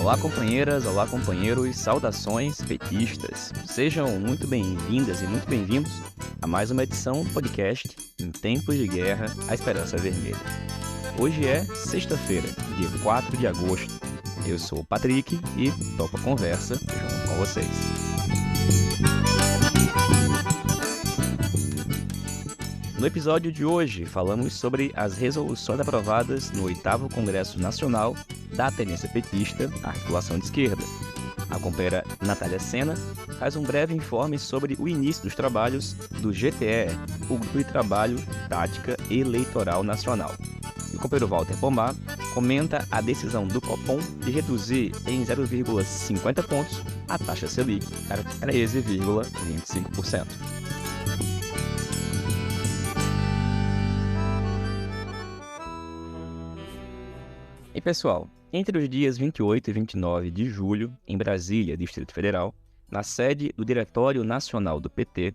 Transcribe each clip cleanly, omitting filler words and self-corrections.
Olá, companheiras, olá, companheiros, saudações petistas. Sejam muito bem-vindas e muito bem-vindos a mais uma edição do podcast Em Tempos de Guerra, a Esperança Vermelha. Hoje é sexta-feira, dia 4 de agosto. Eu sou o Patrick e topo a conversa junto com vocês. No episódio de hoje, falamos sobre as resoluções aprovadas no 8º Congresso Nacional da Tendência Petista, Articulação de Esquerda. A companheira Natália Sena faz um breve informe sobre o início dos trabalhos do GTE, o Grupo de Trabalho Tática Eleitoral Nacional. E o companheiro Walter Pomar comenta a decisão do Copom de reduzir em 0,50 pontos a taxa Selic para 13,25%. E pessoal, entre os dias 28 e 29 de julho, em Brasília, Distrito Federal, na sede do Diretório Nacional do PT,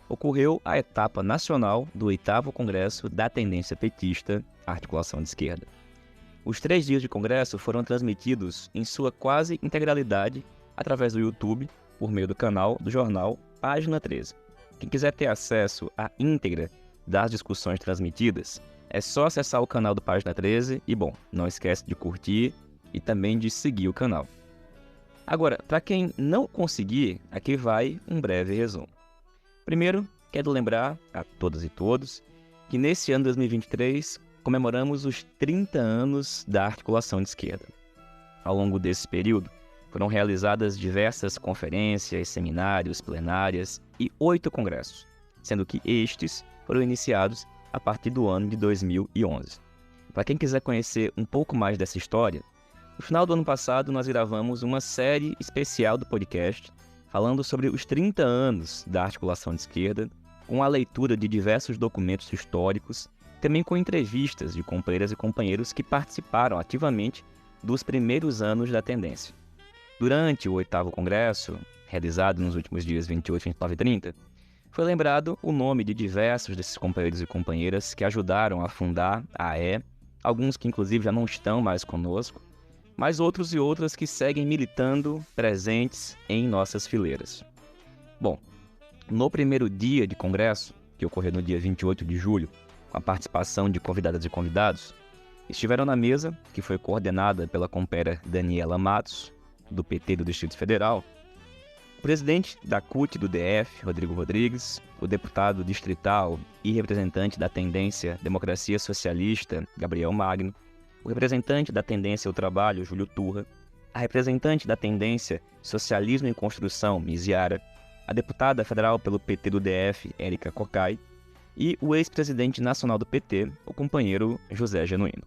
ocorreu a etapa nacional do 8º Congresso da Tendência Petista, Articulação de Esquerda. Os 3 dias de congresso foram transmitidos em sua quase integralidade através do YouTube, por meio do canal do jornal Página 13. Quem quiser ter acesso à íntegra das discussões transmitidas, é só acessar o canal do Página 13 e, bom, não esquece de curtir e também de seguir o canal. Agora, para quem não conseguir, aqui vai um breve resumo. Primeiro, quero lembrar a todas e todos que nesse ano 2023 comemoramos os 30 anos da articulação de esquerda. Ao longo desse período, foram realizadas diversas conferências, seminários, plenárias e 8 congressos, sendo que estes foram iniciados a partir do ano de 2011. Para quem quiser conhecer um pouco mais dessa história, no final do ano passado nós gravamos uma série especial do podcast falando sobre os 30 anos da articulação de esquerda, com a leitura de diversos documentos históricos, também com entrevistas de companheiras e companheiros que participaram ativamente dos primeiros anos da tendência. Durante o 8º Congresso, realizado nos últimos dias 28, 29 e 30, foi lembrado o nome de diversos desses companheiros e companheiras que ajudaram a fundar a AE, alguns que inclusive já não estão mais conosco, mas outros e outras que seguem militando presentes em nossas fileiras. Bom, no primeiro dia de congresso, que ocorreu no dia 28 de julho, com a participação de convidadas e convidados, estiveram na mesa, que foi coordenada pela companheira Daniela Matos, do PT do Distrito Federal, o presidente da CUT do DF, Rodrigo Rodrigues, o deputado distrital e representante da tendência Democracia Socialista, Gabriel Magno, o representante da tendência ao Trabalho, Júlio Turra, a representante da tendência Socialismo em Construção, Miziara, a deputada federal pelo PT do DF, Érica Cocai, e o ex-presidente nacional do PT, o companheiro José Genuíno.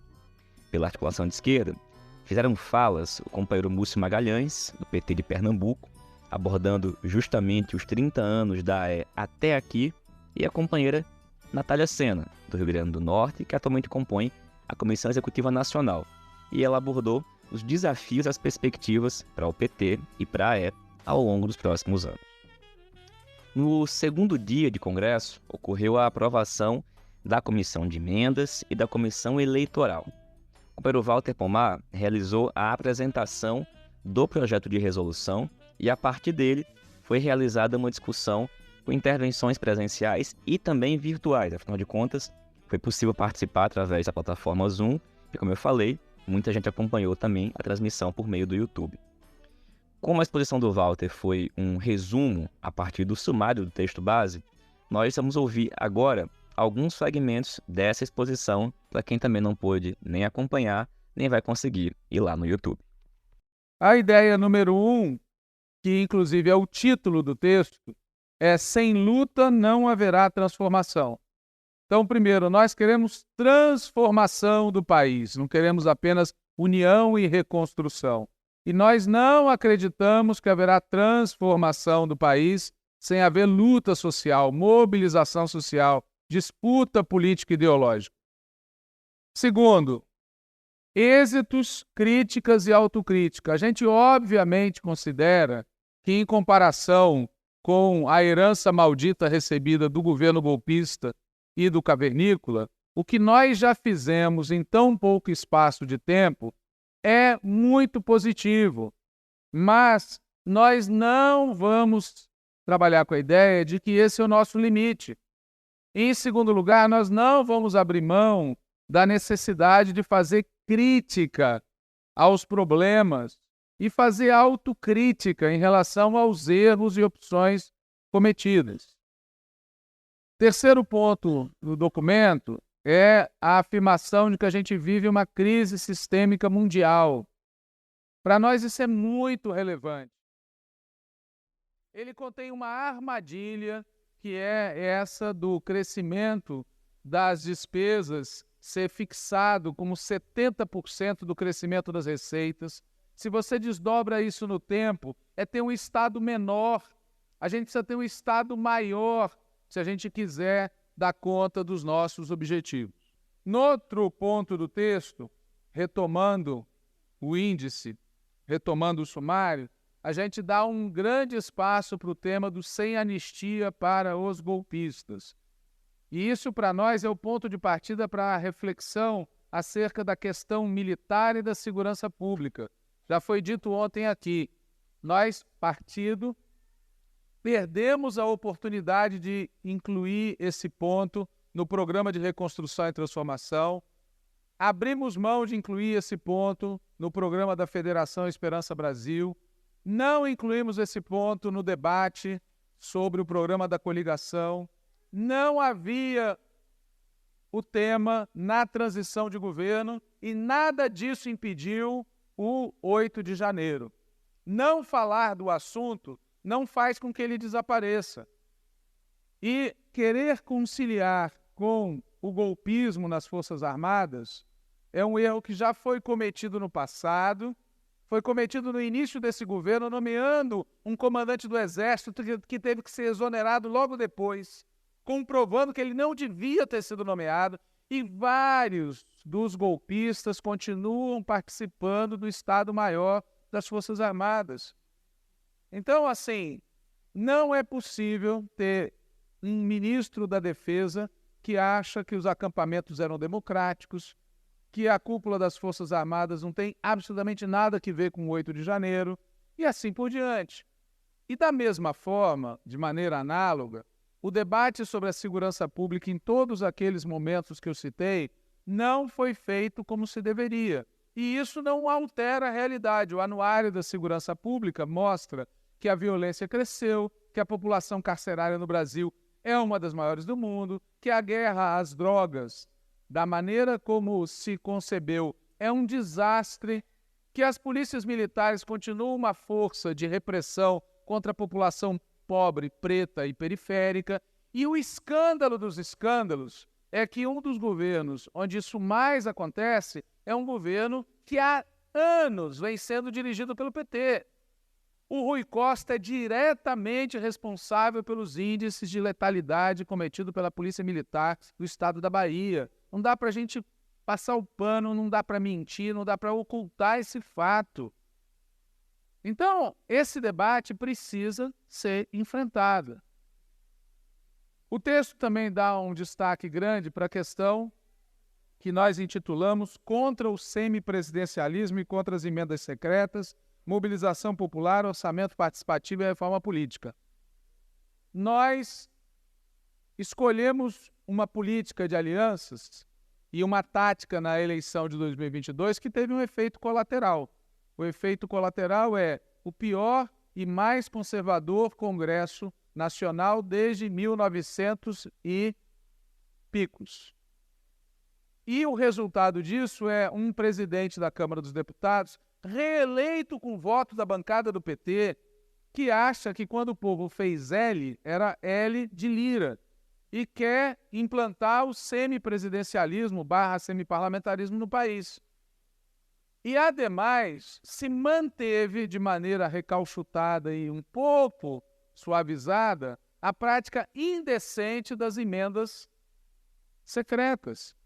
Pela articulação de esquerda, fizeram falas o companheiro Múcio Magalhães, do PT de Pernambuco, abordando justamente os 30 anos da AE até aqui, e a companheira Natália Sena, do Rio Grande do Norte, que atualmente compõe a Comissão Executiva Nacional, e ela abordou os desafios e as perspectivas para o PT e para a AE ao longo dos próximos anos. No segundo dia de congresso, ocorreu a aprovação da Comissão de Emendas e da Comissão Eleitoral. O companheiro Walter Pomar realizou a apresentação do projeto de resolução e, a partir dele, foi realizada uma discussão com intervenções presenciais e também virtuais. Afinal de contas, foi possível participar através da plataforma Zoom e, como eu falei, muita gente acompanhou também a transmissão por meio do YouTube. Como a exposição do Walter foi um resumo a partir do sumário do texto base, nós vamos ouvir agora alguns fragmentos dessa exposição para quem também não pôde nem acompanhar, nem vai conseguir ir lá no YouTube. A ideia número 1, que inclusive é o título do texto, é: sem luta não haverá transformação. Então, primeiro, nós queremos transformação do país, não queremos apenas união e reconstrução. E nós não acreditamos que haverá transformação do país sem haver luta social, mobilização social, disputa política e ideológica. Segundo, êxitos, críticas e autocrítica. A gente obviamente considera que, em comparação com a herança maldita recebida do governo golpista e do cavernícola, o que nós já fizemos em tão pouco espaço de tempo é muito positivo, mas nós não vamos trabalhar com a ideia de que esse é o nosso limite. Em segundo lugar, nós não vamos abrir mão da necessidade de fazer crítica aos problemas e fazer autocrítica em relação aos erros e opções cometidas. Terceiro ponto do documento é a afirmação de que a gente vive uma crise sistêmica mundial. Para nós isso é muito relevante. Ele contém uma armadilha, que é essa do crescimento das despesas ser fixado como 70% do crescimento das receitas. Se você desdobra isso no tempo, é ter um Estado menor. A gente precisa ter um Estado maior se a gente quiser dar conta dos nossos objetivos. No outro ponto do texto, retomando o índice, retomando o sumário, a gente dá um grande espaço para o tema do sem anistia para os golpistas. E isso, para nós, é o ponto de partida para a reflexão acerca da questão militar e da segurança pública. Já foi dito ontem aqui, nós, partido, perdemos a oportunidade de incluir esse ponto no programa de reconstrução e transformação, abrimos mão de incluir esse ponto no programa da Federação Esperança Brasil, não incluímos esse ponto no debate sobre o programa da coligação, não havia o tema na transição de governo e nada disso impediu o 8 de janeiro. Não falar do assunto não faz com que ele desapareça. E querer conciliar com o golpismo nas Forças Armadas é um erro que já foi cometido no passado, foi cometido no início desse governo, nomeando um comandante do Exército que teve que ser exonerado logo depois, comprovando que ele não devia ter sido nomeado, e vários dos golpistas continuam participando do Estado-Maior das Forças Armadas. Então, assim, não é possível ter um ministro da Defesa que acha que os acampamentos eram democráticos, que a cúpula das Forças Armadas não tem absolutamente nada a ver com o 8 de janeiro, e assim por diante. E da mesma forma, de maneira análoga, o debate sobre a segurança pública em todos aqueles momentos que eu citei não foi feito como se deveria. E isso não altera a realidade. O Anuário da Segurança Pública mostra que a violência cresceu, que a população carcerária no Brasil é uma das maiores do mundo, que a guerra às drogas, da maneira como se concebeu, é um desastre, que as polícias militares continuam uma força de repressão contra a população pobre, preta e periférica, e o escândalo dos escândalos é que um dos governos onde isso mais acontece é um governo que há anos vem sendo dirigido pelo PT. O Rui Costa é diretamente responsável pelos índices de letalidade cometidos pela Polícia Militar do Estado da Bahia. Não dá para a gente passar o pano, não dá para mentir, não dá para ocultar esse fato. Então, esse debate precisa ser enfrentado. O texto também dá um destaque grande para a questão que nós intitulamos Contra o Semipresidencialismo e contra as Emendas Secretas, Mobilização Popular, Orçamento Participativo e Reforma Política. Nós escolhemos uma política de alianças e uma tática na eleição de 2022 que teve um efeito colateral. O efeito colateral é o pior e mais conservador Congresso Nacional desde 1900 e picos. E o resultado disso é um presidente da Câmara dos Deputados reeleito com voto da bancada do PT, que acha que quando o povo fez L, era L de Lira, e quer implantar o semipresidencialismo / semiparlamentarismo no país. E, ademais, se manteve de maneira recalchutada e um pouco suavizada a prática indecente das emendas secretas.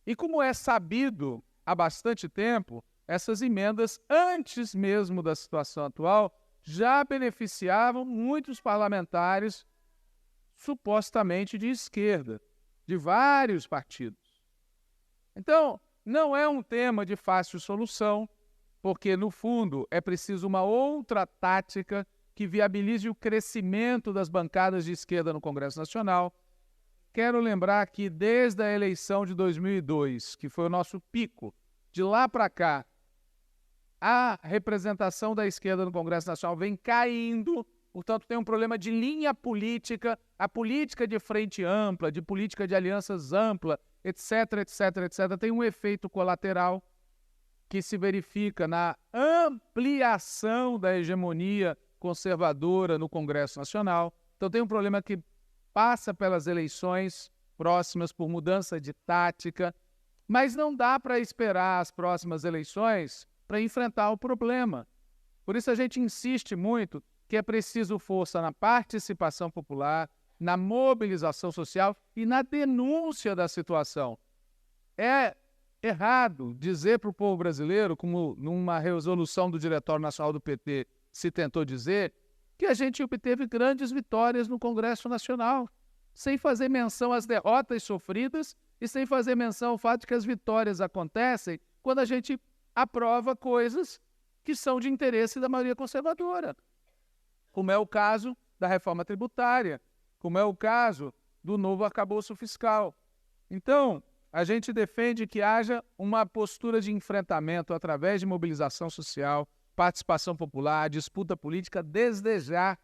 E como é sabido há bastante tempo, essas emendas, antes mesmo da situação atual, já beneficiavam muitos parlamentares supostamente de esquerda, de vários partidos. Então, Não é um tema de fácil solução, porque, no fundo, é preciso uma outra tática que viabilize o crescimento das bancadas de esquerda no Congresso Nacional. Quero lembrar que, desde a eleição de 2002, que foi o nosso pico, de lá para cá, a representação da esquerda no Congresso Nacional vem caindo, portanto, tem um problema de linha política, a política de frente ampla, de política de alianças ampla, etc., etc., etc., tem um efeito colateral que se verifica na ampliação da hegemonia conservadora no Congresso Nacional. Então, tem um problema que passa pelas eleições próximas por mudança de tática, mas não dá para esperar as próximas eleições para enfrentar o problema. Por isso a gente insiste muito que é preciso força na participação popular, na mobilização social e na denúncia da situação. É errado dizer para o povo brasileiro, como numa resolução do Diretório Nacional do PT se tentou dizer, que a gente obteve grandes vitórias no Congresso Nacional, sem fazer menção às derrotas sofridas e sem fazer menção ao fato de que as vitórias acontecem quando a gente aprova coisas que são de interesse da maioria conservadora, como é o caso da reforma tributária, como é o caso do novo arcabouço fiscal. Então, a gente defende que haja uma postura de enfrentamento através de mobilização social, participação popular, disputa política desde já.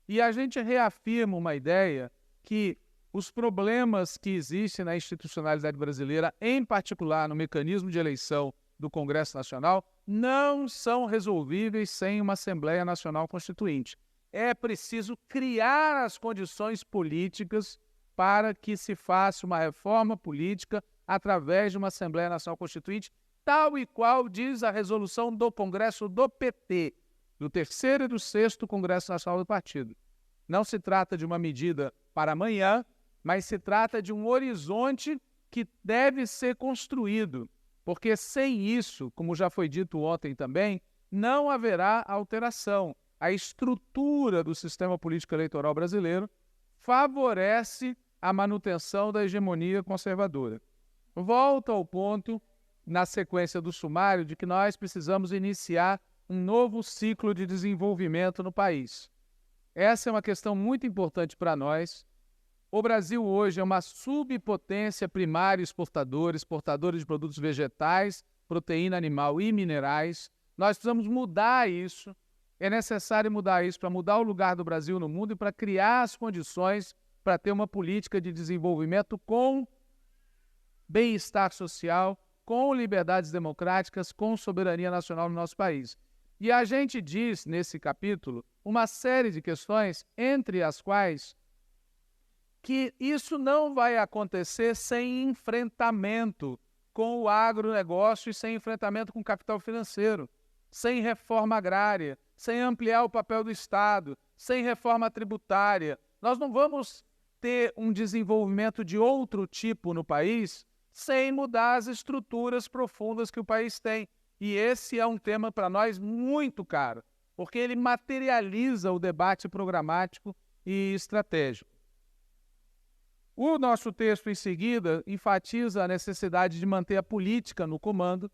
E a gente reafirma uma ideia que os problemas que existem na institucionalidade brasileira, em particular no mecanismo de eleição do Congresso Nacional, não são resolvíveis sem uma Assembleia Nacional Constituinte. É preciso criar as condições políticas para que se faça uma reforma política através de uma Assembleia Nacional Constituinte, tal e qual diz a resolução do Congresso do PT, do 3º e do 6º Congresso Nacional do Partido. Não se trata de uma medida para amanhã, mas se trata de um horizonte que deve ser construído, porque sem isso, como já foi dito ontem também, não haverá alteração. A estrutura do sistema político eleitoral brasileiro favorece a manutenção da hegemonia conservadora. Volto ao ponto, na sequência do sumário, de que nós precisamos iniciar um novo ciclo de desenvolvimento no país. Essa é uma questão muito importante para nós. O Brasil hoje é uma subpotência primária exportadora de produtos vegetais, proteína animal e minerais. Nós precisamos mudar isso. É necessário mudar isso para mudar o lugar do Brasil no mundo e para criar as condições para ter uma política de desenvolvimento com bem-estar social, com liberdades democráticas, com soberania nacional no nosso país. E a gente diz, nesse capítulo, uma série de questões, entre as quais que isso não vai acontecer sem enfrentamento com o agronegócio e sem enfrentamento com o capital financeiro, sem reforma agrária, sem ampliar o papel do Estado, sem reforma tributária. Nós não vamos ter um desenvolvimento de outro tipo no país sem mudar as estruturas profundas que o país tem. E esse é um tema para nós muito caro, porque ele materializa o debate programático e estratégico. O nosso texto, em seguida, enfatiza a necessidade de manter a política no comando,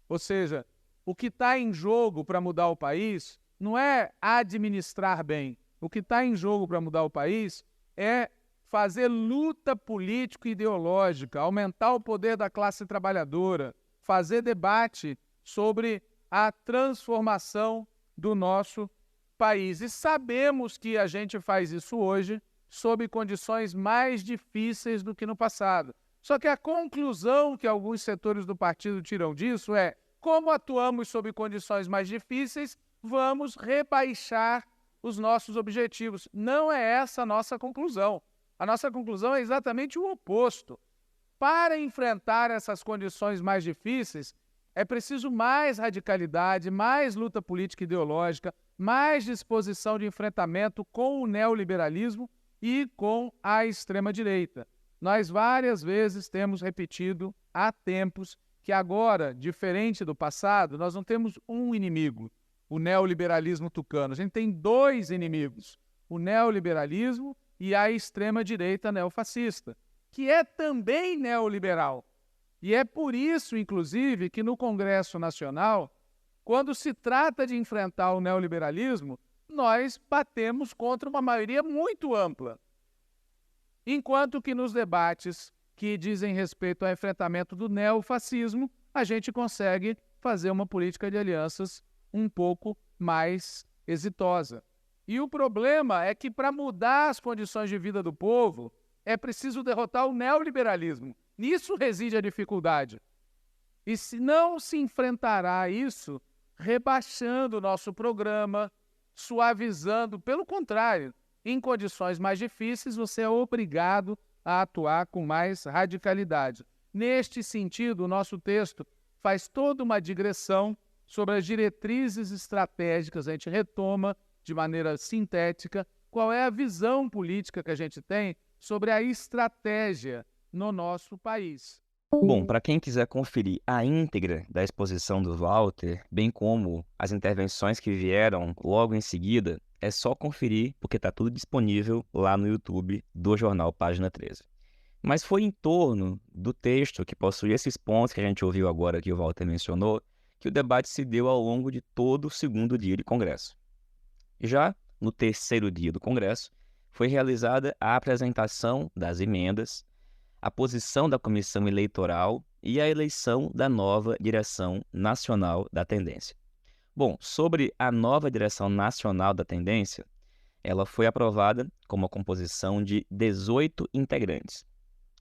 ou seja, o que está em jogo para mudar o país não é administrar bem. O que está em jogo para mudar o país é fazer luta político-ideológica, aumentar o poder da classe trabalhadora, fazer debate sobre a transformação do nosso país. E sabemos que a gente faz isso hoje sob condições mais difíceis do que no passado. Só que a conclusão que alguns setores do partido tiram disso é: como atuamos sob condições mais difíceis, vamos rebaixar os nossos objetivos. Não é essa a nossa conclusão. A nossa conclusão é exatamente o oposto. Para enfrentar essas condições mais difíceis, é preciso mais radicalidade, mais luta política e ideológica, mais disposição de enfrentamento com o neoliberalismo e com a extrema-direita. Nós várias vezes temos repetido há tempos que agora, diferente do passado, nós não temos um inimigo, o neoliberalismo tucano. A gente tem dois inimigos, o neoliberalismo e a extrema-direita neofascista, que é também neoliberal. E é por isso, inclusive, que no Congresso Nacional, quando se trata de enfrentar o neoliberalismo, nós batemos contra uma maioria muito ampla. Enquanto que nos debates que dizem respeito ao enfrentamento do neofascismo, a gente consegue fazer uma política de alianças um pouco mais exitosa. E o problema é que, para mudar as condições de vida do povo, é preciso derrotar o neoliberalismo. Nisso reside a dificuldade. E se não se enfrentará isso rebaixando o nosso programa, suavizando, pelo contrário, em condições mais difíceis, você é obrigado a atuar com mais radicalidade. Neste sentido, o nosso texto faz toda uma digressão sobre as diretrizes estratégicas, a gente retoma de maneira sintética qual é a visão política que a gente tem sobre a estratégia no nosso país. Bom, para quem quiser conferir a íntegra da exposição do Walter, bem como as intervenções que vieram logo em seguida, é só conferir, porque está tudo disponível lá no YouTube do jornal Página 13. Mas foi em torno do texto que possui esses pontos que a gente ouviu agora, que o Walter mencionou, que o debate se deu ao longo de todo o segundo dia de Congresso. Já no terceiro dia do Congresso, foi realizada a apresentação das emendas, a posição da Comissão Eleitoral e a eleição da nova Direção Nacional da Tendência. Bom, sobre a nova Direção Nacional da Tendência, ela foi aprovada com uma composição de 18 integrantes,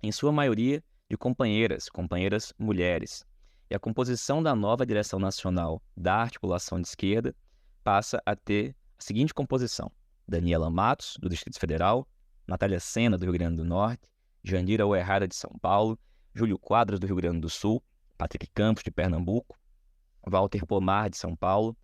em sua maioria de companheiras mulheres. E a composição da nova Direção Nacional da Articulação de Esquerda passa a ter a seguinte composição: Daniela Matos, do Distrito Federal, Natália Sena, do Rio Grande do Norte, Jandira Uerrara, de São Paulo, Júlio Quadros, do Rio Grande do Sul, Patrick Campos, de Pernambuco, Walter Pomar, de São Paulo,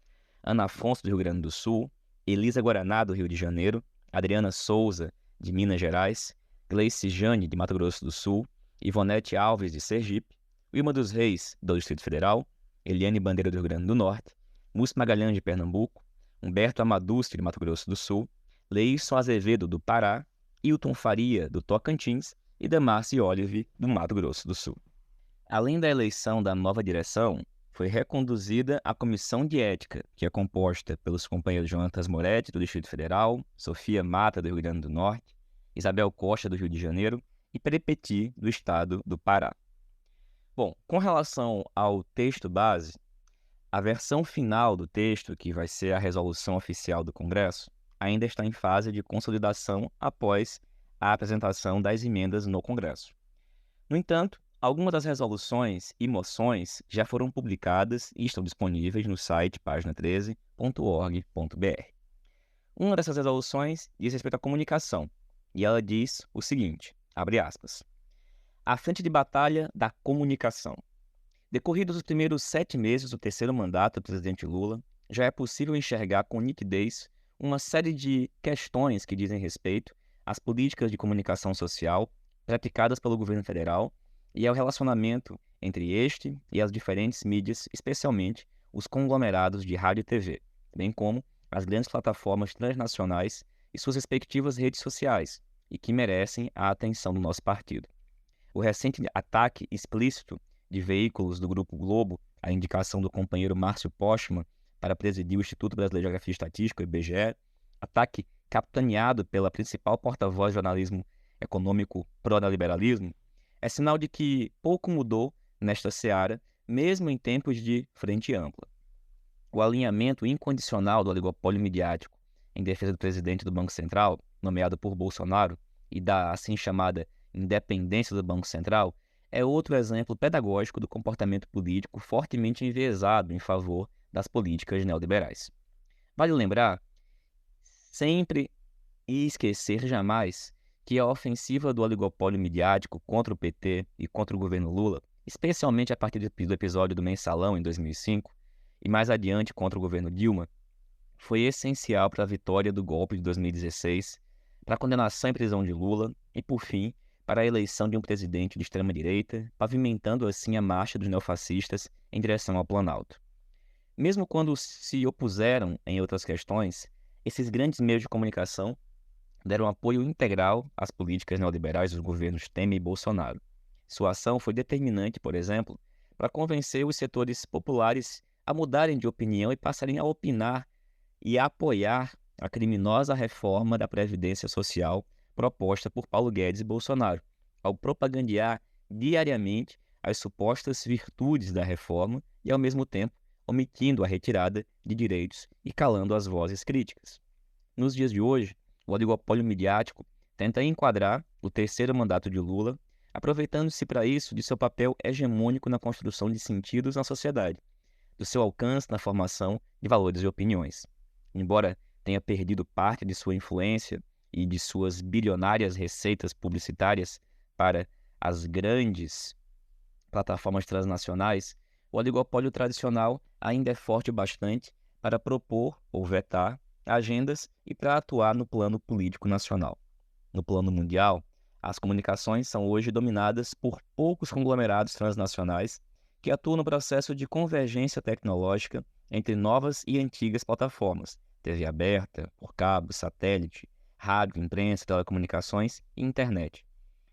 Ana Afonso, do Rio Grande do Sul, Elisa Guaraná, do Rio de Janeiro, Adriana Souza, de Minas Gerais, Gleice Jane, de Mato Grosso do Sul, Ivonete Alves, de Sergipe, Wilma dos Reis, do Distrito Federal, Eliane Bandeira, do Rio Grande do Norte, Múcio Magalhães, de Pernambuco, Humberto Amadusti, de Mato Grosso do Sul, Leisson Azevedo, do Pará, Hilton Faria, do Tocantins, e Damarci Olive, do Mato Grosso do Sul. Além da eleição da nova direção, foi reconduzida a Comissão de Ética, que é composta pelos companheiros Jonatas Moretti, do Distrito Federal, Sofia Mata, do Rio Grande do Norte, Isabel Costa, do Rio de Janeiro, e Perepeti, do Estado do Pará. Bom, com relação ao texto base, a versão final do texto, que vai ser a resolução oficial do Congresso, ainda está em fase de consolidação após a apresentação das emendas no Congresso. No entanto, algumas das resoluções e moções já foram publicadas e estão disponíveis no site página13.org.br. Uma dessas resoluções diz respeito à comunicação, e ela diz o seguinte, abre aspas, a frente de batalha da comunicação. Decorridos os primeiros 7 meses do terceiro mandato do presidente Lula, já é possível enxergar com nitidez uma série de questões que dizem respeito às políticas de comunicação social praticadas pelo governo federal e ao relacionamento entre este e as diferentes mídias, especialmente os conglomerados de rádio e TV, bem como as grandes plataformas transnacionais e suas respectivas redes sociais, e que merecem a atenção do nosso partido. O recente ataque explícito de veículos do Grupo Globo à indicação do companheiro Márcio Postman para presidir o Instituto Brasileiro de Geografia e Estatística, o IBGE, ataque capitaneado pela principal porta-voz do jornalismo econômico pró-neoliberalismo, é sinal de que pouco mudou nesta seara, mesmo em tempos de frente ampla. O alinhamento incondicional do oligopólio midiático em defesa do presidente do Banco Central, nomeado por Bolsonaro, e da assim chamada independência do Banco Central, é outro exemplo pedagógico do comportamento político fortemente enviesado em favor das políticas neoliberais. Vale lembrar, sempre e esquecer jamais, que a ofensiva do oligopólio midiático contra o PT e contra o governo Lula, especialmente a partir do episódio do Mensalão em 2005, e mais adiante contra o governo Dilma, foi essencial para a vitória do golpe de 2016, para a condenação e prisão de Lula e, por fim, para a eleição de um presidente de extrema-direita, pavimentando assim a marcha dos neofascistas em direção ao Planalto. Mesmo quando se opuseram em outras questões, esses grandes meios de comunicação deram apoio integral às políticas neoliberais dos governos Temer e Bolsonaro, Sua ação foi determinante, por exemplo, para convencer os setores populares a mudarem de opinião e passarem a opinar e a apoiar a criminosa reforma da Previdência Social proposta por Paulo Guedes e Bolsonaro, ao propagandear diariamente as supostas virtudes da reforma e, ao mesmo tempo, omitindo a retirada de direitos e calando as vozes críticas. Nos dias de hoje, o oligopólio midiático tenta enquadrar o terceiro mandato de Lula, aproveitando-se para isso de seu papel hegemônico na construção de sentidos na sociedade, do seu alcance na formação de valores e opiniões. Embora tenha perdido parte de sua influência e de suas bilionárias receitas publicitárias para as grandes plataformas transnacionais, o oligopólio tradicional ainda é forte o bastante para propor ou vetar agendas e para atuar no plano político nacional. No plano mundial, as comunicações são hoje dominadas por poucos conglomerados transnacionais que atuam no processo de convergência tecnológica entre novas e antigas plataformas, TV aberta, por cabo, satélite, rádio, imprensa, telecomunicações e internet,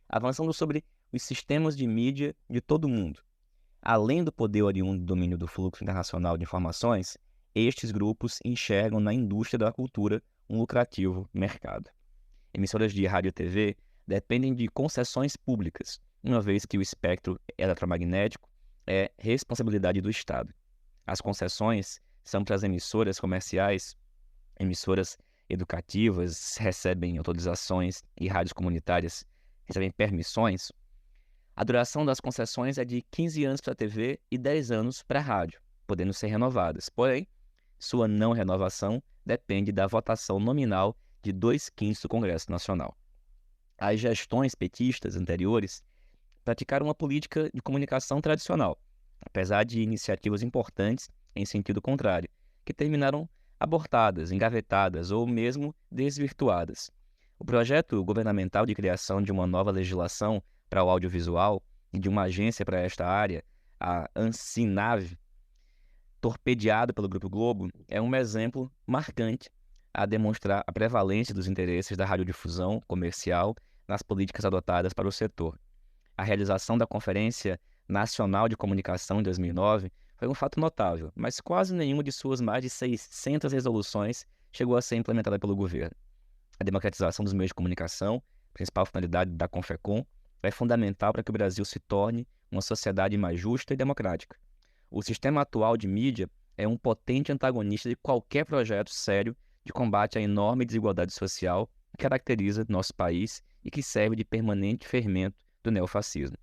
avançando sobre os sistemas de mídia de todo o mundo. Além do poder oriundo do domínio do fluxo internacional de informações, estes grupos enxergam na indústria da cultura um lucrativo mercado. Emissoras de rádio e TV dependem de concessões públicas, uma vez que o espectro eletromagnético é responsabilidade do Estado. As concessões são para as emissoras comerciais, emissoras educativas recebem autorizações e rádios comunitárias recebem permissões. A duração das concessões é de 15 anos para a TV e 10 anos para a rádio, podendo ser renovadas. Porém, sua não renovação depende da votação nominal de 2/5 do Congresso Nacional. As gestões petistas anteriores praticaram uma política de comunicação tradicional, apesar de iniciativas importantes em sentido contrário, que terminaram abortadas, engavetadas ou mesmo desvirtuadas. O projeto governamental de criação de uma nova legislação para o audiovisual e de uma agência para esta área, a Ancinav, torpedeado pelo Grupo Globo, é um exemplo marcante a demonstrar a prevalência dos interesses da radiodifusão comercial nas políticas adotadas para o setor. A realização da Conferência Nacional de Comunicação em 2009 foi um fato notável, mas quase nenhuma de suas mais de 600 resoluções chegou a ser implementada pelo governo. A democratização dos meios de comunicação, principal finalidade da Confecom, é fundamental para que o Brasil se torne uma sociedade mais justa e democrática. O sistema atual de mídia é um potente antagonista de qualquer projeto sério de combate à enorme desigualdade social que caracteriza nosso país e que serve de permanente fermento do neofascismo.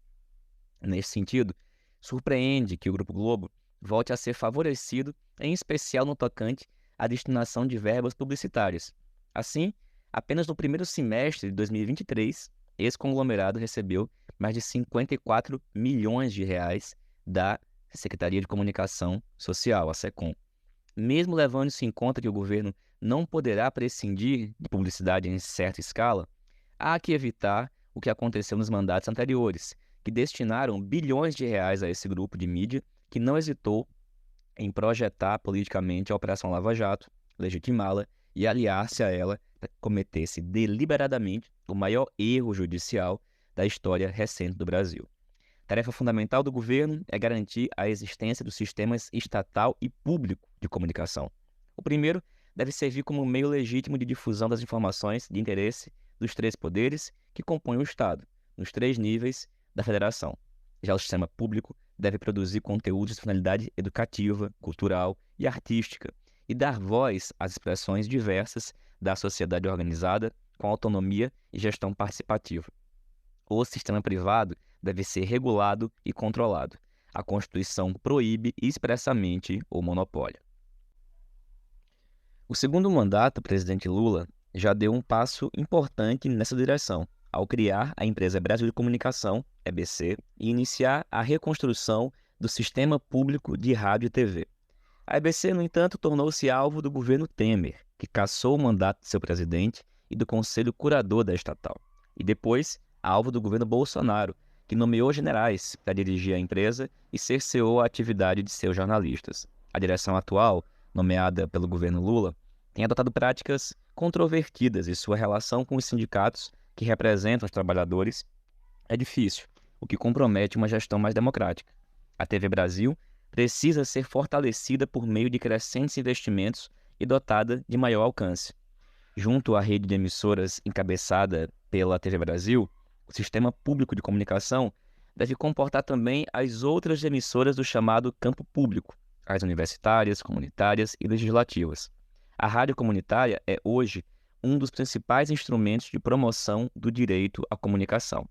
Nesse sentido, surpreende que o Grupo Globo volte a ser favorecido, em especial no tocante à destinação de verbas publicitárias. Assim, apenas no primeiro semestre de 2023, esse conglomerado recebeu mais de 54 milhões de reais da Secretaria de Comunicação Social, a SECOM. Mesmo levando-se em conta que o governo não poderá prescindir de publicidade em certa escala, há que evitar o que aconteceu nos mandatos anteriores, que destinaram bilhões de reais a esse grupo de mídia que não hesitou em projetar politicamente a Operação Lava Jato, legitimá-la e aliar-se a ela para que cometesse deliberadamente o maior erro judicial da história recente do Brasil. Tarefa fundamental do governo é garantir a existência dos sistemas estatal e público de comunicação. O primeiro deve servir como meio legítimo de difusão das informações de interesse dos três poderes que compõem o Estado, nos três níveis da federação. Já o sistema público deve produzir conteúdos de finalidade educativa, cultural e artística e dar voz às expressões diversas da sociedade organizada com autonomia e gestão participativa. O sistema privado deve ser regulado e controlado. A Constituição proíbe expressamente o monopólio. O segundo mandato do presidente Lula já deu um passo importante nessa direção, ao criar a Empresa Brasil de Comunicação, EBC, e iniciar a reconstrução do sistema público de rádio e TV. A EBC, no entanto, tornou-se alvo do governo Temer, que cassou o mandato de seu presidente e do conselho curador da estatal, e depois alvo do governo Bolsonaro, que nomeou generais para dirigir a empresa e cerceou a atividade de seus jornalistas. A direção atual, nomeada pelo governo Lula, tem adotado práticas controvertidas e sua relação com os sindicatos que representam os trabalhadores é difícil. o que compromete uma gestão mais democrática. A TV Brasil precisa ser fortalecida por meio de crescentes investimentos e dotada de maior alcance. Junto à rede de emissoras encabeçada pela TV Brasil, o sistema público de comunicação deve comportar também as outras emissoras do chamado campo público, as universitárias, comunitárias e legislativas. A rádio comunitária é hoje um dos principais instrumentos de promoção do direito à comunicação.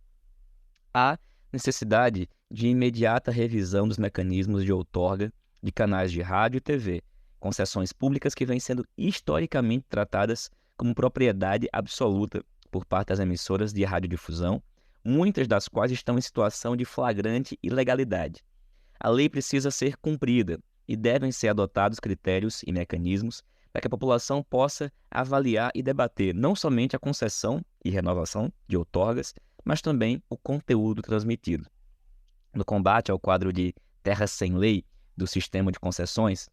Há necessidade de imediata revisão dos mecanismos de outorga de canais de rádio e TV, concessões públicas que vêm sendo historicamente tratadas como propriedade absoluta por parte das emissoras de radiodifusão, muitas das quais estão em situação de flagrante ilegalidade. A lei precisa ser cumprida e devem ser adotados critérios e mecanismos para que a população possa avaliar e debater não somente a concessão e renovação de outorgas, mas também o conteúdo transmitido. No combate ao quadro de terra sem lei do sistema de concessões,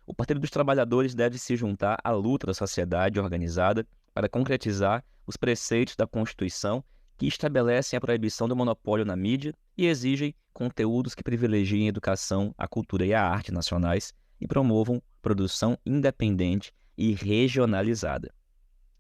o Partido dos Trabalhadores deve se juntar à luta da sociedade organizada para concretizar os preceitos da Constituição que estabelecem a proibição do monopólio na mídia e exigem conteúdos que privilegiem a educação, a cultura e a arte nacionais e promovam produção independente e regionalizada.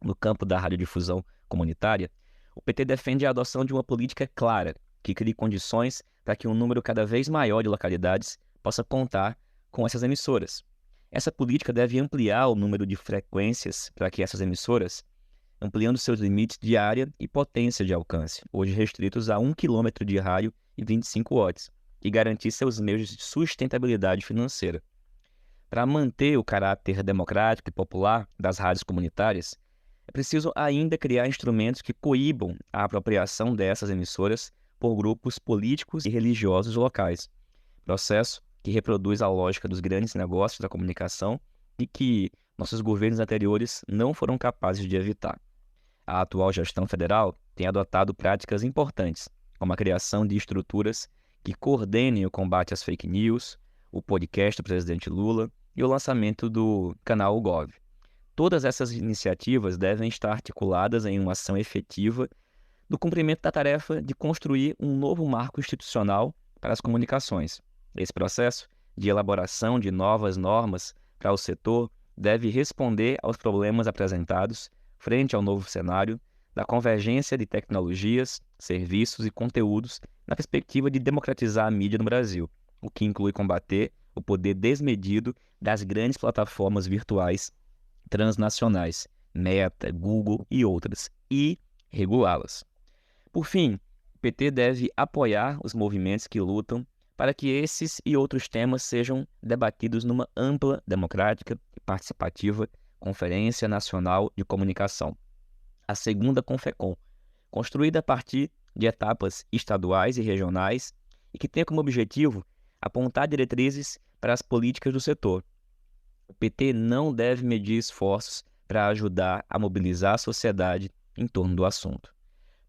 No campo da radiodifusão comunitária, o PT defende a adoção de uma política clara que crie condições para que um número cada vez maior de localidades possa contar com essas emissoras. Essa política deve ampliar o número de frequências para que essas emissoras, ampliando seus limites de área e potência de alcance, hoje restritos a 1 km de raio e 25 watts, e garantir seus meios de sustentabilidade financeira. Para manter o caráter democrático e popular das rádios comunitárias, é preciso ainda criar instrumentos que coíbam a apropriação dessas emissoras por grupos políticos e religiosos locais, processo que reproduz a lógica dos grandes negócios da comunicação e que nossos governos anteriores não foram capazes de evitar. A atual gestão federal tem adotado práticas importantes, como a criação de estruturas que coordenem o combate às fake news, o podcast do presidente Lula e o lançamento do canal UGov. Todas essas iniciativas devem estar articuladas em uma ação efetiva no cumprimento da tarefa de construir um novo marco institucional para as comunicações. Esse processo de elaboração de novas normas para o setor deve responder aos problemas apresentados frente ao novo cenário da convergência de tecnologias, serviços e conteúdos na perspectiva de democratizar a mídia no Brasil, o que inclui combater o poder desmedido das grandes plataformas virtuais transnacionais, Meta, Google e outras, e regulá-las. Por fim, o PT deve apoiar os movimentos que lutam para que esses e outros temas sejam debatidos numa ampla, democrática e participativa Conferência Nacional de Comunicação, a segunda Confecom, construída a partir de etapas estaduais e regionais e que tem como objetivo apontar diretrizes para as políticas do setor. O PT não deve medir esforços para ajudar a mobilizar a sociedade em torno do assunto.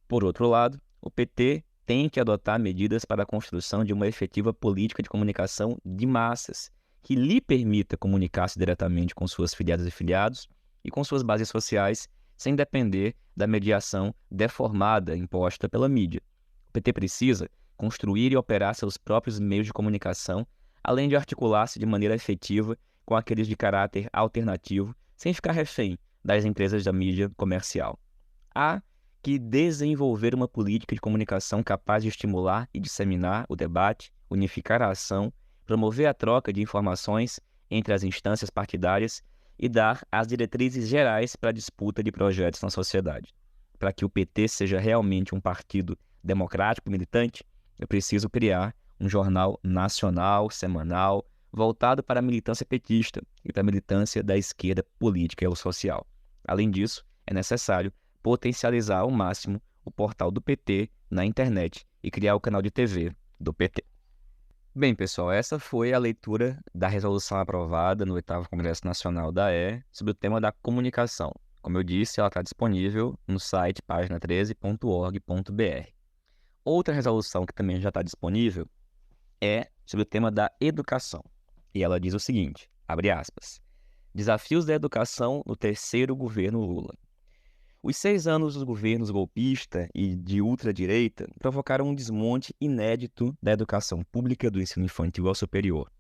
Por outro lado, o PT tem que adotar medidas para a construção de uma efetiva política de comunicação de massas, que lhe permita comunicar-se diretamente com suas filiadas e filiados e com suas bases sociais, sem depender da mediação deformada imposta pela mídia. O PT precisa construir e operar seus próprios meios de comunicação, além de articular-se de maneira efetiva com aqueles de caráter alternativo, sem ficar refém das empresas da mídia comercial. Há que desenvolver uma política de comunicação capaz de estimular e disseminar o debate, unificar a ação, promover a troca de informações entre as instâncias partidárias e dar as diretrizes gerais para a disputa de projetos na sociedade. Para que o PT seja realmente um partido democrático militante, é preciso criar um jornal nacional, semanal, voltado para a militância petista e para a militância da esquerda política e social. Além disso, é necessário potencializar ao máximo o portal do PT na internet e criar o canal de TV do PT. Bem, pessoal, essa foi a leitura da resolução aprovada no 8º Congresso Nacional da AE sobre o tema da comunicação. Como eu disse, ela está disponível no site pagina13.org.br. Outra resolução que também já está disponível é sobre o tema da educação. E ela diz o seguinte, abre aspas, desafios da educação no terceiro governo Lula. Os 6 anos dos governos golpista e de ultradireita provocaram um desmonte inédito da educação pública do ensino infantil ao superior.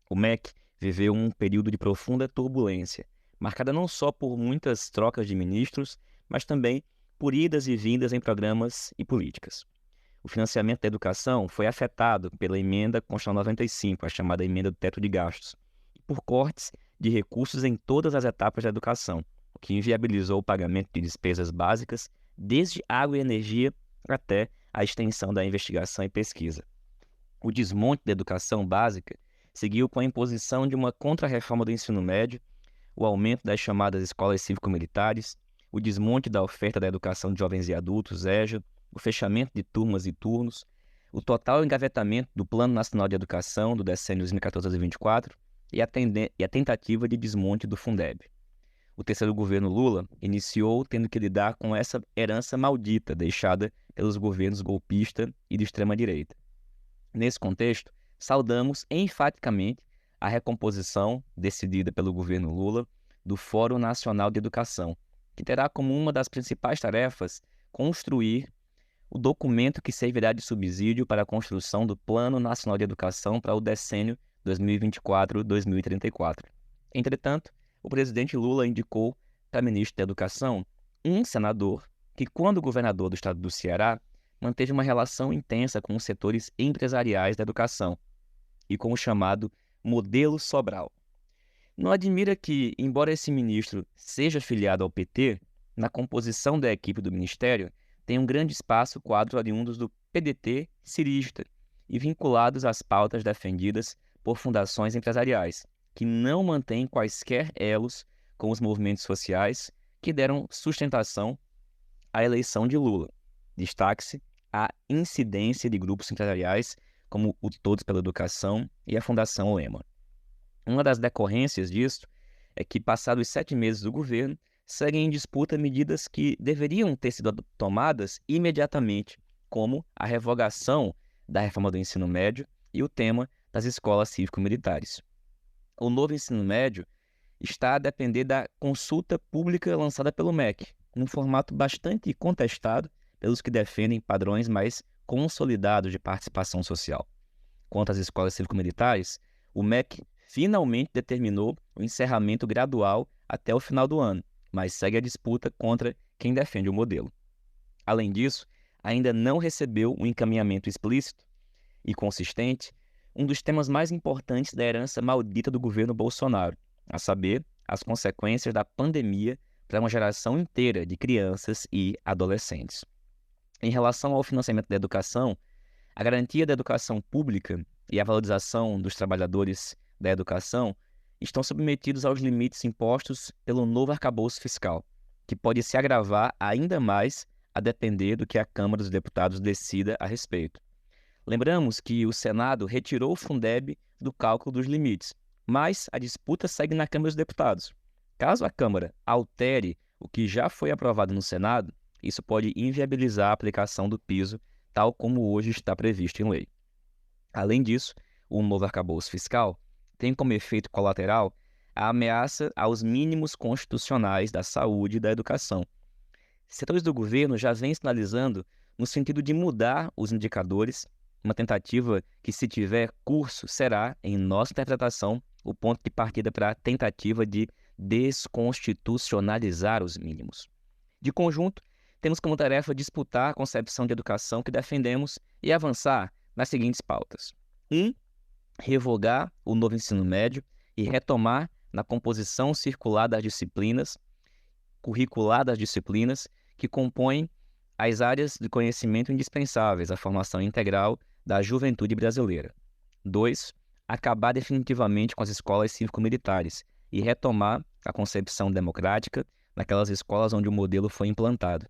O MEC viveu um período de profunda turbulência, marcada não só por muitas trocas de ministros, mas também por idas e vindas em programas e políticas. O financiamento da educação foi afetado pela Emenda Constitucional 95, a chamada Emenda do Teto de Gastos, e por cortes de recursos em todas as etapas da educação, o que inviabilizou o pagamento de despesas básicas, desde água e energia até a extensão da investigação e pesquisa. O desmonte da educação básica seguiu com a imposição de uma contra-reforma do ensino médio, o aumento das chamadas escolas cívico-militares, o desmonte da oferta da educação de jovens e adultos, EJA, o fechamento de turmas e turnos, o total engavetamento do Plano Nacional de Educação do decênio 2014 a 2024 e a tentativa de desmonte do Fundeb. O terceiro governo Lula iniciou tendo que lidar com essa herança maldita deixada pelos governos golpista e de extrema-direita. Nesse contexto, saudamos enfaticamente a recomposição decidida pelo governo Lula do Fórum Nacional de Educação, que terá como uma das principais tarefas construir o documento que servirá de subsídio para a construção do Plano Nacional de Educação para o decênio 2024-2034. Entretanto, o presidente Lula indicou para ministro da Educação um senador que, quando governador do estado do Ceará, manteve uma relação intensa com os setores empresariais da educação e com o chamado modelo Sobral. Não admira que, embora esse ministro seja filiado ao PT, na composição da equipe do ministério tem um grande espaço quadros oriundos do PDT cirista e vinculados às pautas defendidas por fundações empresariais, que não mantêm quaisquer elos com os movimentos sociais que deram sustentação à eleição de Lula. Destaque-se a incidência de grupos empresariais como o Todos pela Educação e a Fundação Lema. Uma das decorrências disso é que, passados os 7 meses do governo, seguem em disputa medidas que deveriam ter sido tomadas imediatamente, como a revogação da reforma do ensino médio e o tema das escolas cívico-militares. O novo ensino médio está a depender da consulta pública lançada pelo MEC, num formato bastante contestado pelos que defendem padrões mais consolidados de participação social. Quanto às escolas cívico-militares, o MEC finalmente determinou o encerramento gradual até o final do ano, mas segue a disputa contra quem defende o modelo. Além disso, ainda não recebeu um encaminhamento explícito e consistente um dos temas mais importantes da herança maldita do governo Bolsonaro, a saber, as consequências da pandemia para uma geração inteira de crianças e adolescentes. Em relação ao financiamento da educação, a garantia da educação pública e a valorização dos trabalhadores da educação estão submetidos aos limites impostos pelo novo arcabouço fiscal, que pode se agravar ainda mais a depender do que a Câmara dos Deputados decida a respeito. Lembramos que o Senado retirou o Fundeb do cálculo dos limites, mas a disputa segue na Câmara dos Deputados. Caso a Câmara altere o que já foi aprovado no Senado, isso pode inviabilizar a aplicação do piso, tal como hoje está previsto em lei. Além disso, o novo arcabouço fiscal tem como efeito colateral a ameaça aos mínimos constitucionais da saúde e da educação. Setores do governo já vêm sinalizando no sentido de mudar os indicadores, uma tentativa que, se tiver curso, será, em nossa interpretação, o ponto de partida para a tentativa de desconstitucionalizar os mínimos. De conjunto, temos como tarefa disputar a concepção de educação que defendemos e avançar nas seguintes pautas. 1. Revogar o novo ensino médio e retomar na composição curricular das disciplinas que compõem as áreas de conhecimento indispensáveis à formação integral da juventude brasileira. 2. Acabar definitivamente com as escolas cívico-militares e retomar a concepção democrática naquelas escolas onde o modelo foi implantado.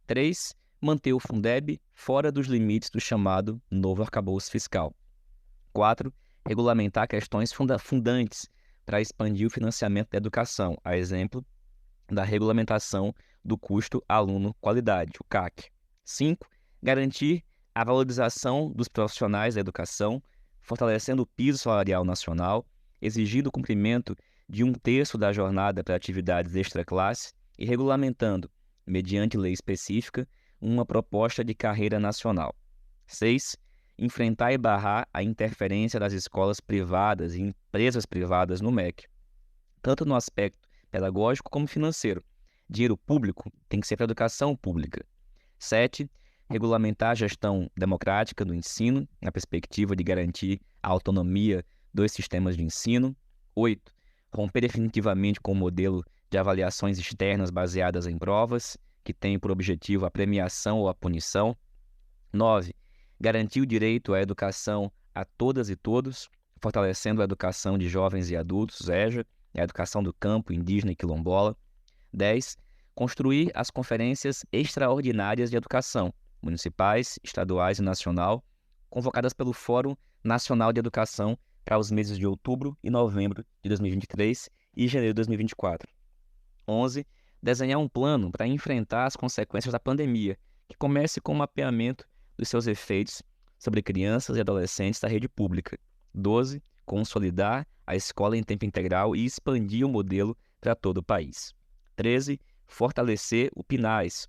3. Manter o Fundeb fora dos limites do chamado novo arcabouço fiscal. 4. Regulamentar questões fundantes para expandir o financiamento da educação, a exemplo da regulamentação do custo aluno-qualidade, o CAC. 5. Garantir a valorização dos profissionais da educação, fortalecendo o piso salarial nacional, exigindo o cumprimento de 1/3 da jornada para atividades extraclasse e regulamentando, mediante lei específica, uma proposta de carreira nacional. 6. Enfrentar e barrar a interferência das escolas privadas e empresas privadas no MEC, tanto no aspecto pedagógico como financeiro. Dinheiro público tem que ser para a educação pública. 7. Regulamentar a gestão democrática do ensino, na perspectiva de garantir a autonomia dos sistemas de ensino. 8. Romper definitivamente com o modelo de avaliações externas baseadas em provas, que tem por objetivo a premiação ou a punição. 9. Garantir o direito à educação a todas e todos, fortalecendo a educação de jovens e adultos, EJA, a educação do campo, indígena e quilombola. 10. Construir as conferências extraordinárias de educação, municipais, estaduais e nacional, convocadas pelo Fórum Nacional de Educação para os meses de outubro e novembro de 2023 e janeiro de 2024. 11. Desenhar um plano para enfrentar as consequências da pandemia, que comece com o mapeamento dos seus efeitos sobre crianças e adolescentes da rede pública. 12. Consolidar a escola em tempo integral e expandir o modelo para todo o país. 13. Fortalecer o PNAES,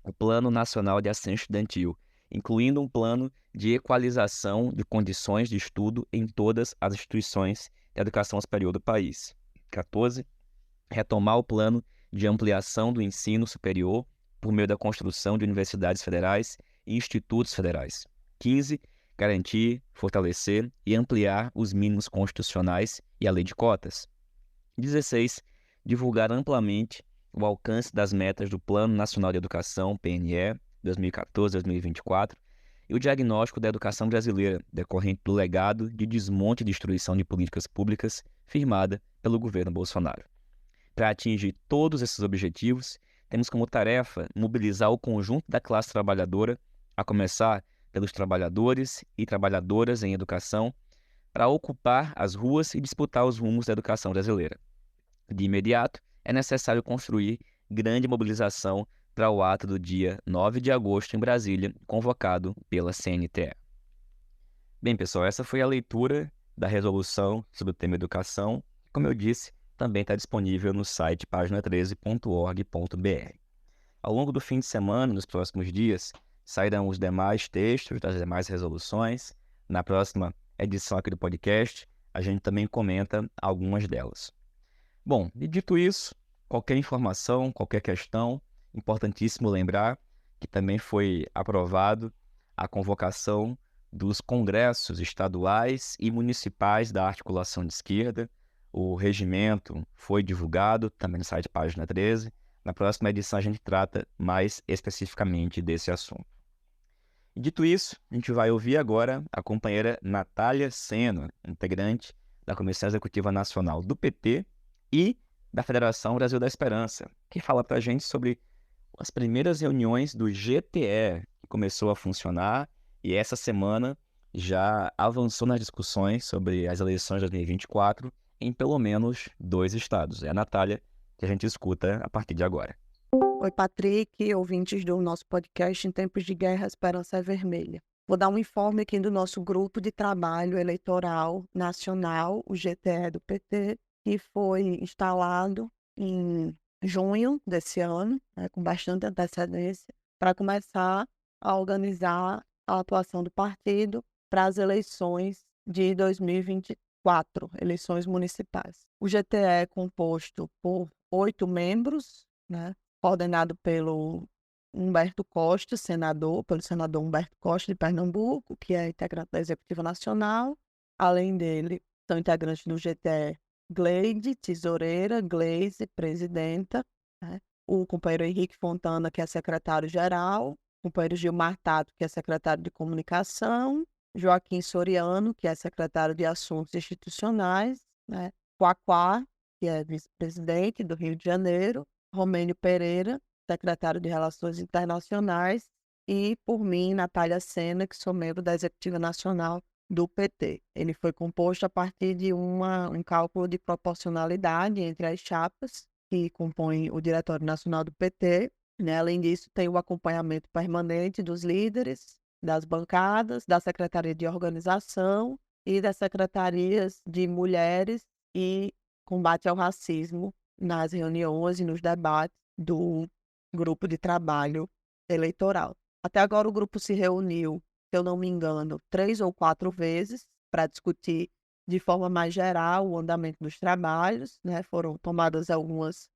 o Plano Nacional de Assistência Estudantil, incluindo um plano de equalização de condições de estudo em todas as instituições de educação superior do país. 14. Retomar o plano de ampliação do ensino superior por meio da construção de universidades federais e institutos federais. 15. Garantir, fortalecer e ampliar os mínimos constitucionais e a lei de cotas. 16. Divulgar amplamente o alcance das metas do Plano Nacional de Educação, PNE, 2014-2024, e o diagnóstico da educação brasileira, decorrente do legado de desmonte e destruição de políticas públicas firmada pelo governo Bolsonaro. Para atingir todos esses objetivos, temos como tarefa mobilizar o conjunto da classe trabalhadora, a começar pelos trabalhadores e trabalhadoras em educação, para ocupar as ruas e disputar os rumos da educação brasileira. De imediato, é necessário construir grande mobilização para o ato do dia 9 de agosto em Brasília, convocado pela CNTE. Bem, pessoal, essa foi a leitura da resolução sobre o tema educação. Como eu disse, também está disponível no site pagina13.org.br. Ao longo do fim de semana, nos próximos dias, sairão os demais textos das demais resoluções. Na próxima edição aqui do podcast, a gente também comenta algumas delas. Bom, e dito isso, qualquer informação, qualquer questão, importantíssimo lembrar que também foi aprovado a convocação dos congressos estaduais e municipais da articulação de esquerda. O regimento foi divulgado também no site Página 13. Na próxima edição a gente trata mais especificamente desse assunto. E dito isso, a gente vai ouvir agora a companheira Natália Sena, integrante da Comissão Executiva Nacional do PT e da Federação Brasil da Esperança, que fala para a gente sobre as primeiras reuniões do GTE, que começou a funcionar e essa semana já avançou nas discussões sobre as eleições de 2024 em pelo menos 2 estados. É a Natália que a gente escuta a partir de agora. Oi, Patrick, ouvintes do nosso podcast Em Tempos de Guerra, a Esperança é Vermelha. Vou dar um informe aqui do nosso grupo de trabalho eleitoral nacional, o GTE do PT, que foi instalado em junho desse ano, com bastante antecedência, para começar a organizar a atuação do partido para as eleições de 2024, eleições municipais. O GTE é composto por 8 membros, coordenado pelo Humberto Costa, pelo senador Humberto Costa de Pernambuco, que é integrante da Executiva Nacional. Além dele, são integrantes do GTE Gleide, tesoureira, Gleise, presidenta, o companheiro Henrique Fontana, que é secretário-geral, o companheiro Gilmar Tato, que é secretário de Comunicação, Joaquim Soriano, que é secretário de Assuntos Institucionais, Quaquá, que é vice-presidente do Rio de Janeiro, Romênio Pereira, secretário de Relações Internacionais, e, por mim, Natália Sena, que sou membro da Executiva Nacional do PT. Ele foi composto a partir de um cálculo de proporcionalidade entre as chapas que compõem o Diretório Nacional do PT. Além disso, tem o acompanhamento permanente dos líderes, das bancadas, da Secretaria de Organização e das Secretarias de Mulheres e Combate ao Racismo nas reuniões e nos debates do grupo de trabalho eleitoral. Até agora o grupo se reuniu, se eu não me engano, 3 ou 4 vezes para discutir de forma mais geral o andamento dos trabalhos, né? Foram tomadas alguns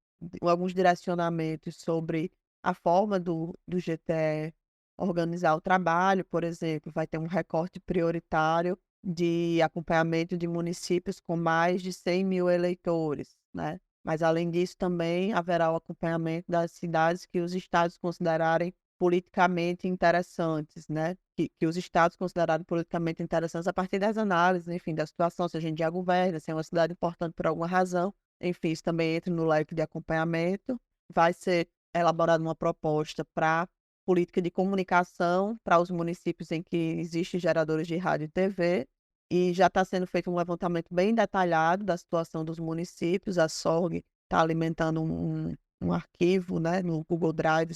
direcionamentos sobre a forma do GTE organizar o trabalho, por exemplo, vai ter um recorte prioritário de acompanhamento de municípios com mais de 100 mil eleitores, né? Mas, além disso, também haverá o acompanhamento das cidades que os estados considerarem politicamente interessantes, né? Que os estados considerarem politicamente interessantes a partir das análises, enfim, da situação, se a gente já governa, se é uma cidade importante por alguma razão, enfim, isso também entra no leque de acompanhamento. Vai ser elaborada uma proposta para política de comunicação para os municípios em que existem geradores de rádio e TV, e já está sendo feito um levantamento bem detalhado da situação dos municípios. A SORG está alimentando um arquivo, né, no Google Drive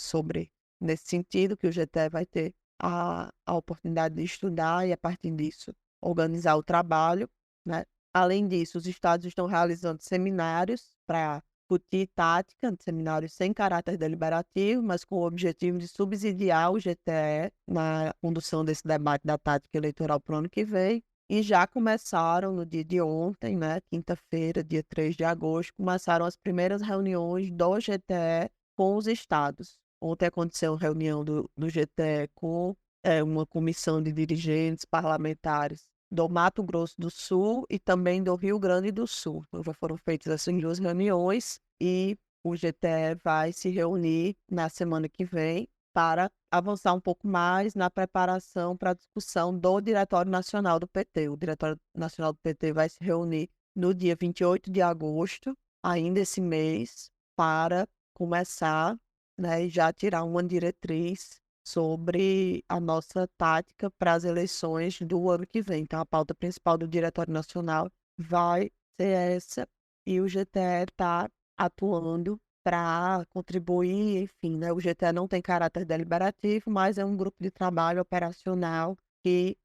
nesse sentido, que o GTE vai ter a oportunidade de estudar e, a partir disso, organizar o trabalho, né? Além disso, os estados estão realizando seminários para discutir tática, seminários sem caráter deliberativo, mas com o objetivo de subsidiar o GTE na condução desse debate da tática eleitoral para o ano que vem. E já começaram no dia de ontem, né, quinta-feira, dia 3 de agosto, começaram as primeiras reuniões do GTE com os estados. Ontem aconteceu uma reunião do GTE com uma comissão de dirigentes parlamentares do Mato Grosso do Sul e também do Rio Grande do Sul. Então, já foram feitas essas 2 reuniões e o GTE vai se reunir na semana que vem para avançar um pouco mais na preparação para a discussão do Diretório Nacional do PT. O Diretório Nacional do PT vai se reunir no dia 28 de agosto, ainda esse mês, para começar, né, e já tirar uma diretriz sobre a nossa tática para as eleições do ano que vem. Então, a pauta principal do Diretório Nacional vai ser essa, e o GTE está atuando para contribuir, enfim, né? O GTE não tem caráter deliberativo, mas é um grupo de trabalho operacional que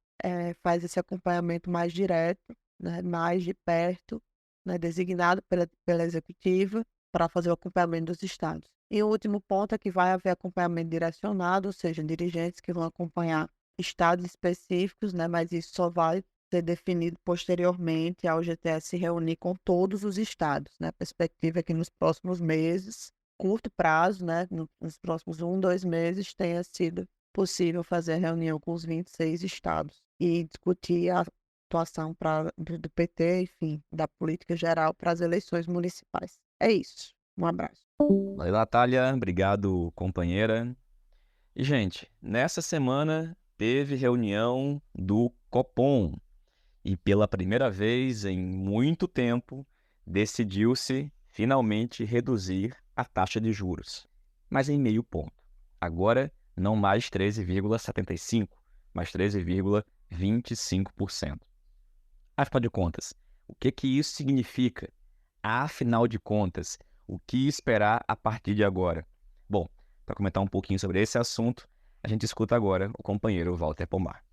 faz esse acompanhamento mais direto, né, mais de perto, né, designado pela executiva para fazer o acompanhamento dos estados. E o último ponto é que vai haver acompanhamento direcionado, ou seja, dirigentes que vão acompanhar estados específicos, né, mas isso só vai ser definido posteriormente ao GTE se reunir com todos os estados, né? A perspectiva é que nos próximos meses, curto prazo, né, nos próximos 2 meses, tenha sido possível fazer a reunião com os 26 estados e discutir a atuação do PT, enfim, da política geral para as eleições municipais. É isso. Um abraço. Valeu, Natália. Obrigado, companheira. E, gente, nessa semana teve reunião do Copom. E pela primeira vez em muito tempo, decidiu-se finalmente reduzir a taxa de juros, mas em meio ponto. Agora, não mais 13,75%, mas 13,25%. Afinal de contas, o que isso significa? Afinal de contas, o que esperar a partir de agora? Bom, para comentar um pouquinho sobre esse assunto, a gente escuta agora o companheiro Walter Pomar.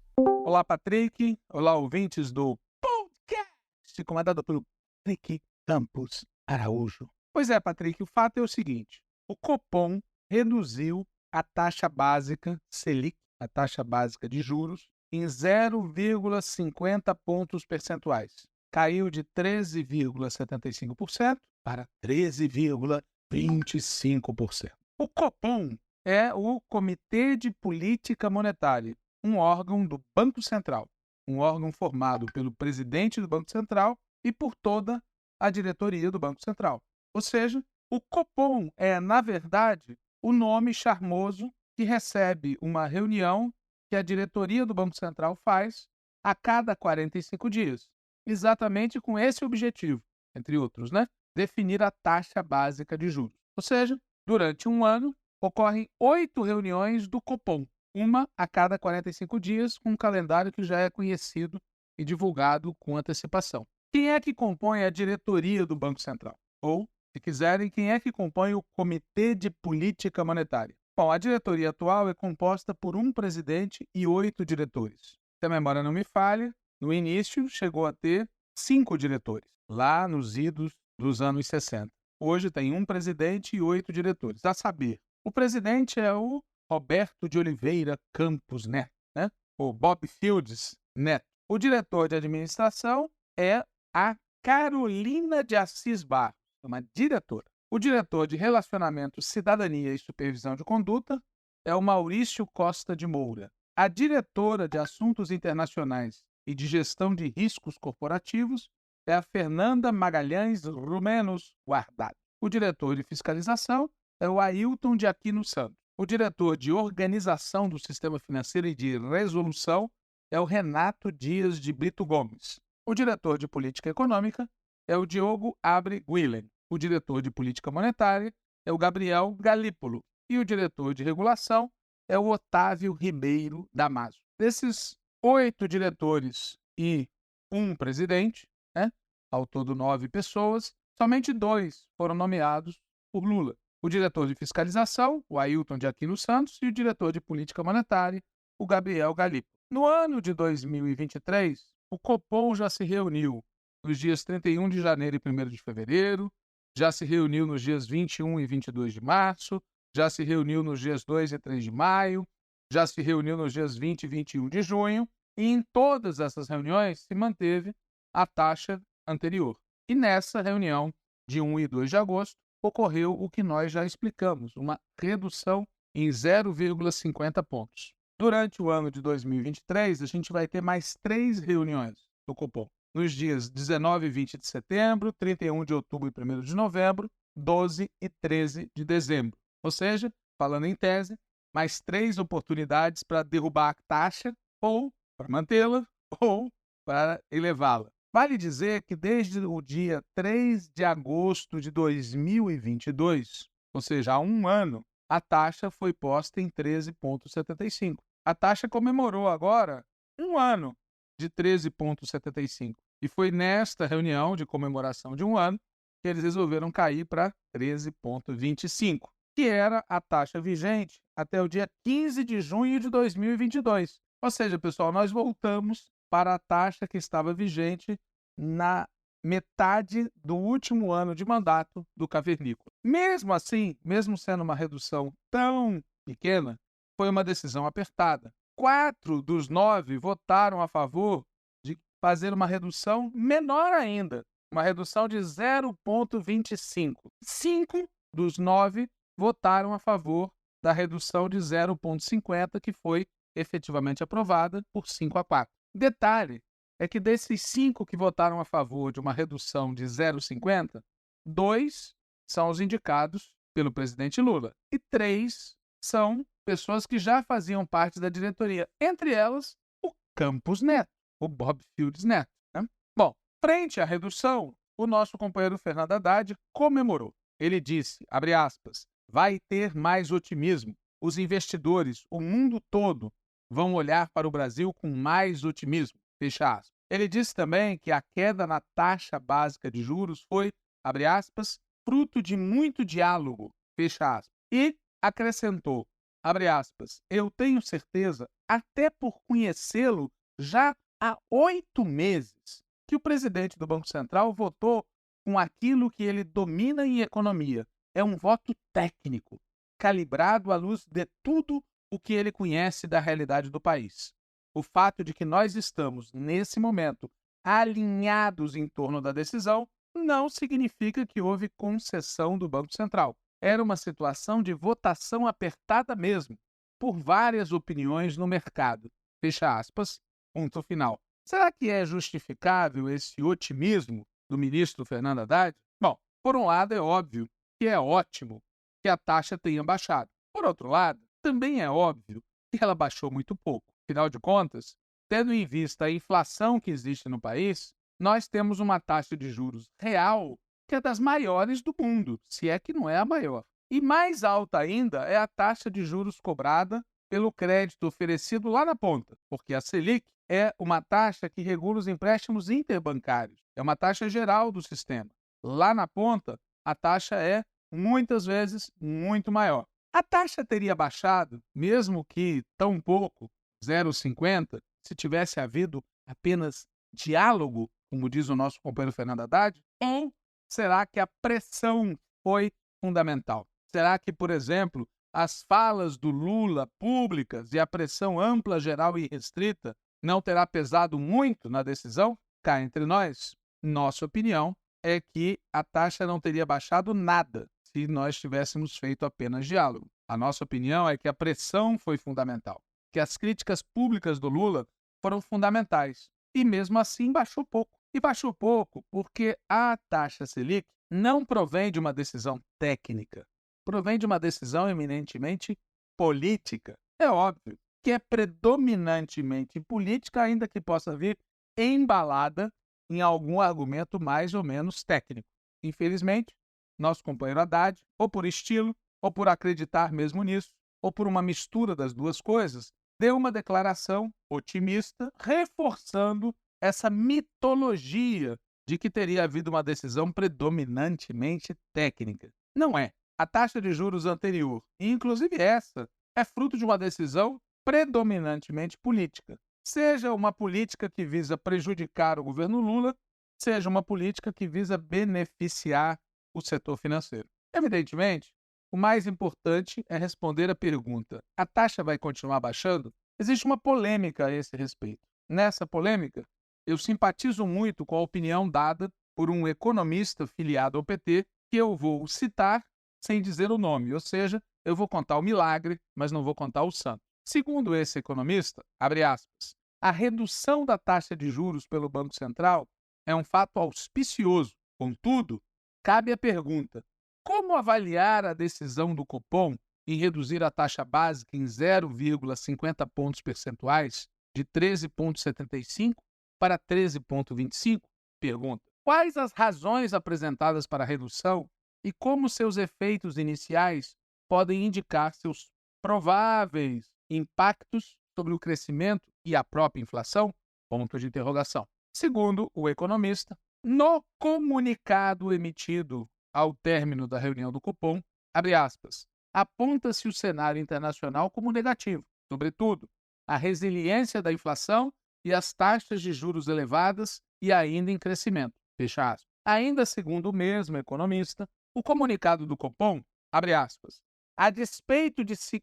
Olá, Patrick. Olá, ouvintes do podcast, comandado pelo Patrick Campos Araújo. Pois é, Patrick, o fato é o seguinte: o Copom reduziu a taxa básica Selic, a taxa básica de juros, em 0,50 pontos percentuais. Caiu de 13,75% para 13,25%. O Copom é o Comitê de Política Monetária, um órgão do Banco Central, um órgão formado pelo presidente do Banco Central e por toda a diretoria do Banco Central. Ou seja, o Copom é, na verdade, o nome charmoso que recebe uma reunião que a diretoria do Banco Central faz a cada 45 dias, exatamente com esse objetivo, entre outros, né? Definir a taxa básica de juros. Ou seja, durante um ano, ocorrem 8 reuniões do Copom, uma a cada 45 dias, com um calendário que já é conhecido e divulgado com antecipação. Quem é que compõe a diretoria do Banco Central? Ou, se quiserem, quem é que compõe o Comitê de Política Monetária? Bom, a diretoria atual é composta por um presidente e 8 diretores. Se a memória não me falha, no início chegou a ter 5 diretores, lá nos idos dos anos 60. Hoje tem um presidente e 8 diretores, a saber, O presidente é o Roberto de Oliveira Campos Neto, né? O Bob Fields Neto. O diretor de administração é a Carolina de Assis Barros, uma diretora. O diretor de Relacionamento, Cidadania e Supervisão de Conduta é o Maurício Costa de Moura. A diretora de Assuntos Internacionais e de Gestão de Riscos Corporativos é a Fernanda Magalhães Rumenos Guardado. O diretor de Fiscalização é o Ailton de Aquino Santos. O diretor de Organização do Sistema Financeiro e de Resolução é o Renato Dias de Brito Gomes. O diretor de Política Econômica é o Diogo Abre Guilen. O diretor de Política Monetária é o Gabriel Galípolo. E o diretor de Regulação é o Otávio Ribeiro Damaso. Desses 8 diretores e um presidente, né, ao todo 9 pessoas, somente 2 foram nomeados por Lula. O diretor de Fiscalização, o Ailton de Aquino Santos, e o diretor de Política Monetária, o Gabriel Galípolo. No ano de 2023, o Copom já se reuniu nos dias 31 de janeiro e 1º de fevereiro, já se reuniu nos dias 21 e 22 de março, já se reuniu nos dias 2 e 3 de maio, já se reuniu nos dias 20 e 21 de junho, e em todas essas reuniões se manteve a taxa anterior. E nessa reunião de 1 e 2 de agosto, ocorreu o que nós já explicamos, uma redução em 0,50 pontos. Durante o ano de 2023, a gente vai ter mais 3 reuniões do Copom. Nos dias 19 e 20 de setembro, 31 de outubro e 1º de novembro, 12 e 13 de dezembro. Ou seja, falando em tese, mais 3 oportunidades para derrubar a taxa, ou para mantê-la, ou para elevá-la. Vale dizer que desde o dia 3 de agosto de 2022, ou seja, há um ano, a taxa foi posta em 13,75. A taxa comemorou agora um ano de 13,75. E foi nesta reunião de comemoração de um ano que eles resolveram cair para 13,25, que era a taxa vigente até o dia 15 de junho de 2022. Ou seja, pessoal, nós voltamos para a taxa que estava vigente na metade do último ano de mandato do cavernícola. Mesmo assim, mesmo sendo uma redução tão pequena, foi uma decisão apertada. 4 dos 9 votaram a favor de fazer uma redução menor ainda, uma redução de 0,25. 5 dos 9 votaram a favor da redução de 0,50, que foi efetivamente aprovada por 5-4. Detalhe é que desses 5 que votaram a favor de uma redução de 0,50, 2 são os indicados pelo presidente Lula e 3 são pessoas que já faziam parte da diretoria, entre elas o Campos Neto, o Bob Fields Neto. Né? Bom, frente à redução, o nosso companheiro Fernando Haddad comemorou. Ele disse, abre aspas, vai ter mais otimismo. Os investidores, o mundo todo, vão olhar para o Brasil com mais otimismo. Fecha aspas. Ele disse também que a queda na taxa básica de juros foi, abre aspas, fruto de muito diálogo. Fecha aspas. E acrescentou, abre aspas, eu tenho certeza, até por conhecê-lo já há 8 meses, que o presidente do Banco Central votou com aquilo que ele domina em economia. É um voto técnico, calibrado à luz de tudo o que ele conhece da realidade do país. O fato de que nós estamos, nesse momento, alinhados em torno da decisão, não significa que houve concessão do Banco Central. Era uma situação de votação apertada mesmo, por várias opiniões no mercado. Fecha aspas, ponto final. Será que é justificável esse otimismo do ministro Fernando Haddad? Bom, por um lado é óbvio que é ótimo que a taxa tenha baixado. Por outro lado, também é óbvio que ela baixou muito pouco. Afinal de contas, tendo em vista a inflação que existe no país, nós temos uma taxa de juros real que é das maiores do mundo, se é que não é a maior. E mais alta ainda é a taxa de juros cobrada pelo crédito oferecido lá na ponta, porque a Selic é uma taxa que regula os empréstimos interbancários, é uma taxa geral do sistema. Lá na ponta, a taxa é, muitas vezes, muito maior. A taxa teria baixado, mesmo que tão pouco, 0,50, se tivesse havido apenas diálogo, como diz o nosso companheiro Fernando Haddad, ou será que a pressão foi fundamental? Será que, por exemplo, as falas do Lula públicas e a pressão ampla, geral e restrita não terá pesado muito na decisão? Cá entre nós, nossa opinião é que a taxa não teria baixado nada se nós tivéssemos feito apenas diálogo. A nossa opinião é que a pressão foi fundamental, que as críticas públicas do Lula foram fundamentais e mesmo assim baixou pouco. E baixou pouco porque a taxa Selic não provém de uma decisão técnica, provém de uma decisão eminentemente política. É óbvio que é predominantemente política, ainda que possa vir embalada em algum argumento mais ou menos técnico. Infelizmente, nosso companheiro Haddad, ou por estilo, ou por acreditar mesmo nisso, ou por uma mistura das duas coisas, deu uma declaração otimista, reforçando essa mitologia de que teria havido uma decisão predominantemente técnica. Não é. A taxa de juros anterior, e inclusive essa, é fruto de uma decisão predominantemente política. Seja uma política que visa prejudicar o governo Lula, seja uma política que visa beneficiar o setor financeiro. Evidentemente, o mais importante é responder a pergunta: a taxa vai continuar baixando? Existe uma polêmica a esse respeito. Nessa polêmica, eu simpatizo muito com a opinião dada por um economista filiado ao PT, que eu vou citar sem dizer o nome, ou seja, eu vou contar o milagre, mas não vou contar o santo. Segundo esse economista, abre aspas, a redução da taxa de juros pelo Banco Central é um fato auspicioso. Contudo, cabe a pergunta: como avaliar a decisão do Copom em reduzir a taxa básica em 0,50 pontos percentuais, de 13,75 para 13,25? Pergunta. Quais as razões apresentadas para a redução e como seus efeitos iniciais podem indicar seus prováveis impactos sobre o crescimento e a própria inflação? Ponto de interrogação. Segundo o economista, no comunicado emitido ao término da reunião do Copom, abre aspas, aponta-se o cenário internacional como negativo, sobretudo a resiliência da inflação e as taxas de juros elevadas e ainda em crescimento, fecha aspas. Ainda segundo o mesmo economista, o comunicado do Copom, abre aspas, a despeito de se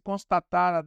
constatar a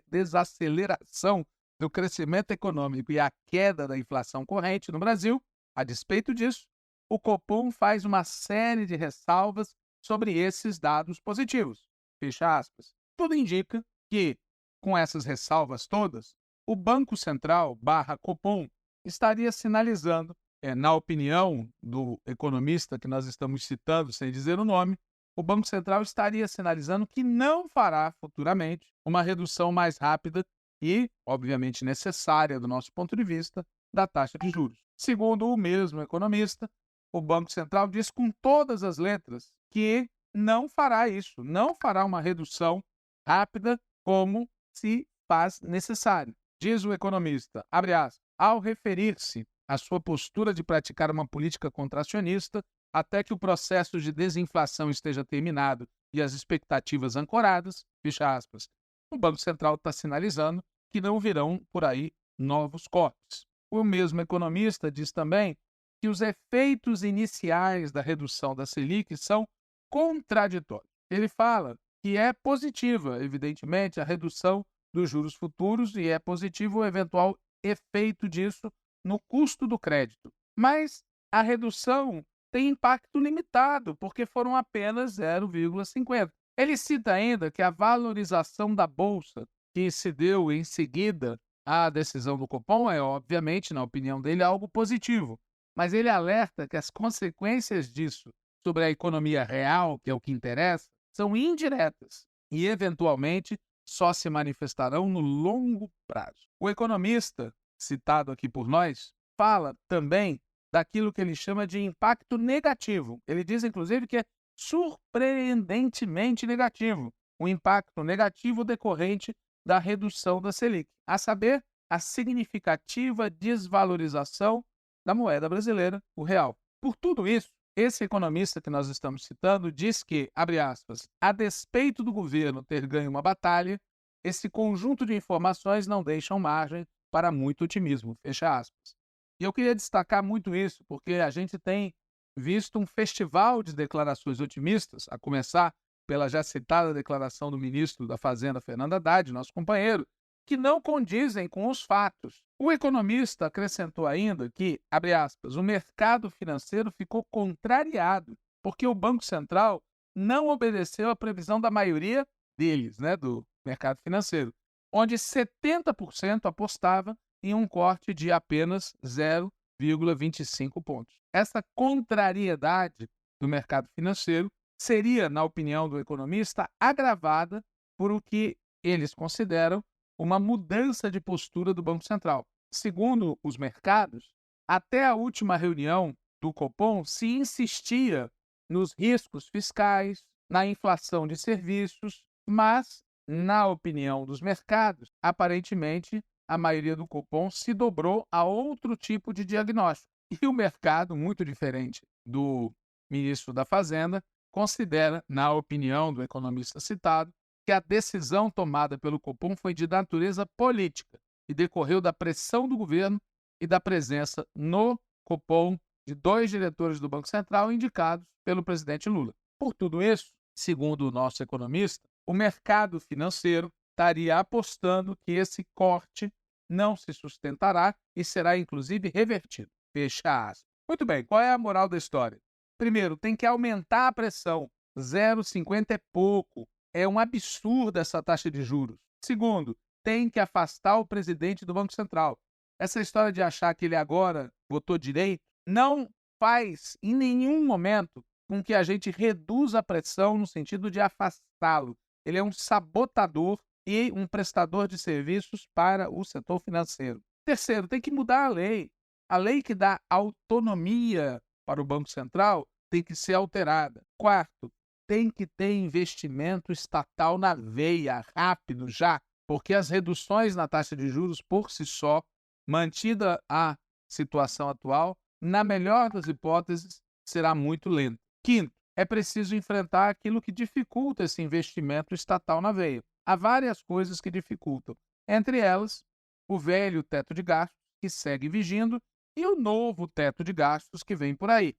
desaceleração do crescimento econômico e a queda da inflação corrente no Brasil, a despeito disso, o Copom faz uma série de ressalvas sobre esses dados positivos. Fecha aspas. Tudo indica que, com essas ressalvas todas, o Banco Central / Copom estaria sinalizando, na opinião do economista que nós estamos citando, sem dizer o nome, o Banco Central estaria sinalizando que não fará futuramente uma redução mais rápida e, obviamente, necessária do nosso ponto de vista, da taxa de juros. Segundo o mesmo economista, o Banco Central diz com todas as letras que não fará isso, não fará uma redução rápida como se faz necessário. Diz o economista, abre aspas, ao referir-se à sua postura de praticar uma política contracionista até que o processo de desinflação esteja terminado e as expectativas ancoradas, fecha aspas, o Banco Central está sinalizando que não virão por aí novos cortes. O mesmo economista diz também que os efeitos iniciais da redução da Selic são contraditórios. Ele fala que é positiva, evidentemente, a redução dos juros futuros e é positivo o eventual efeito disso no custo do crédito. Mas a redução tem impacto limitado, porque foram apenas 0,50. Ele cita ainda que a valorização da Bolsa, que se deu em seguida à decisão do Copom, é, obviamente, na opinião dele, algo positivo. Mas ele alerta que as consequências disso sobre a economia real, que é o que interessa, são indiretas e, eventualmente, só se manifestarão no longo prazo. O economista, citado aqui por nós, fala também daquilo que ele chama de impacto negativo. Ele diz, inclusive, que é surpreendentemente negativo, o impacto negativo decorrente da redução da Selic, a saber, a significativa desvalorização da moeda brasileira, o real. Por tudo isso, esse economista que nós estamos citando diz que, abre aspas, a despeito do governo ter ganho uma batalha, esse conjunto de informações não deixam margem para muito otimismo, fecha aspas. E eu queria destacar muito isso, porque a gente tem visto um festival de declarações otimistas, a começar pela já citada declaração do ministro da Fazenda, Fernando Haddad, nosso companheiro, que não condizem com os fatos. O economista acrescentou ainda que, abre aspas, o mercado financeiro ficou contrariado porque o Banco Central não obedeceu à previsão da maioria deles, do mercado financeiro, onde 70% apostava em um corte de apenas 0,25 pontos. Essa contrariedade do mercado financeiro seria, na opinião do economista, agravada por o que eles consideram uma mudança de postura do Banco Central. Segundo os mercados, até a última reunião do Copom se insistia nos riscos fiscais, na inflação de serviços, mas, na opinião dos mercados, aparentemente a maioria do Copom se dobrou a outro tipo de diagnóstico. E o mercado, muito diferente do ministro da Fazenda, considera, na opinião do economista citado, que a decisão tomada pelo Copom foi de natureza política e decorreu da pressão do governo e da presença no Copom de 2 diretores do Banco Central indicados pelo presidente Lula. Por tudo isso, segundo o nosso economista, o mercado financeiro estaria apostando que esse corte não se sustentará e será, inclusive, revertido. Fecha aspas. Muito bem, qual é a moral da história? Primeiro, tem que aumentar a pressão. 0,50 é pouco. É um absurdo essa taxa de juros. Segundo, tem que afastar o presidente do Banco Central. Essa história de achar que ele agora votou direito não faz, em nenhum momento, com que a gente reduza a pressão no sentido de afastá-lo. Ele é um sabotador e um prestador de serviços para o setor financeiro. Terceiro, tem que mudar a lei. A lei que dá autonomia para o Banco Central tem que ser alterada. Quarto, tem que ter investimento estatal na veia, rápido, já, porque as reduções na taxa de juros por si só, mantida a situação atual, na melhor das hipóteses, será muito lenta. Quinto, é preciso enfrentar aquilo que dificulta esse investimento estatal na veia. Há várias coisas que dificultam, entre elas o velho teto de gastos, que segue vigindo, e o novo teto de gastos que vem por aí.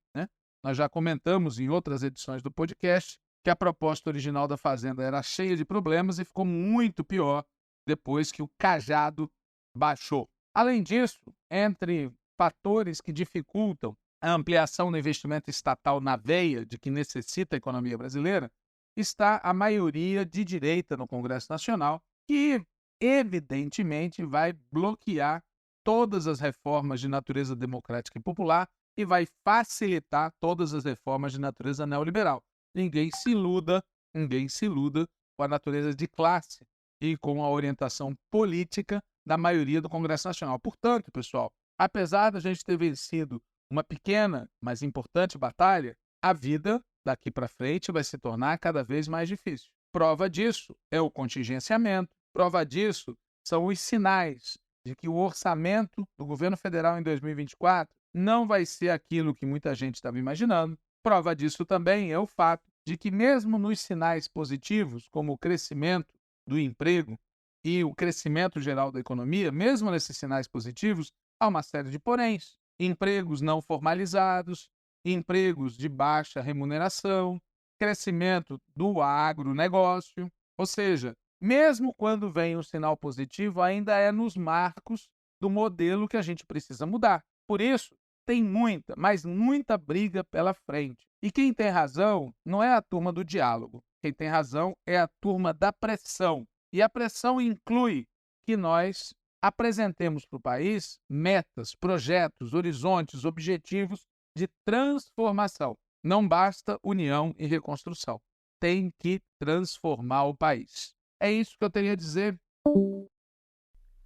Nós já comentamos em outras edições do podcast que a proposta original da Fazenda era cheia de problemas e ficou muito pior depois que o cajado baixou. Além disso, entre fatores que dificultam a ampliação do investimento estatal na veia de que necessita a economia brasileira, está a maioria de direita no Congresso Nacional, que evidentemente vai bloquear todas as reformas de natureza democrática e popular e vai facilitar todas as reformas de natureza neoliberal. Ninguém se iluda com a natureza de classe e com a orientação política da maioria do Congresso Nacional. Portanto, pessoal, apesar da gente ter vencido uma pequena, mas importante batalha, a vida daqui para frente vai se tornar cada vez mais difícil. Prova disso é o contingenciamento, prova disso são os sinais de que o orçamento do governo federal em 2024 não vai ser aquilo que muita gente estava imaginando. Prova disso também é o fato de que mesmo nos sinais positivos, como o crescimento do emprego e o crescimento geral da economia, mesmo nesses sinais positivos, há uma série de poréns. Empregos não formalizados, empregos de baixa remuneração, crescimento do agronegócio. Ou seja, mesmo quando vem um sinal positivo, ainda é nos marcos do modelo que a gente precisa mudar. Por isso, tem muita, mas muita briga pela frente. E quem tem razão não é a turma do diálogo. Quem tem razão é a turma da pressão. E a pressão inclui que nós apresentemos para o país metas, projetos, horizontes, objetivos de transformação. Não basta união e reconstrução. Tem que transformar o país. É isso que eu tenho a dizer.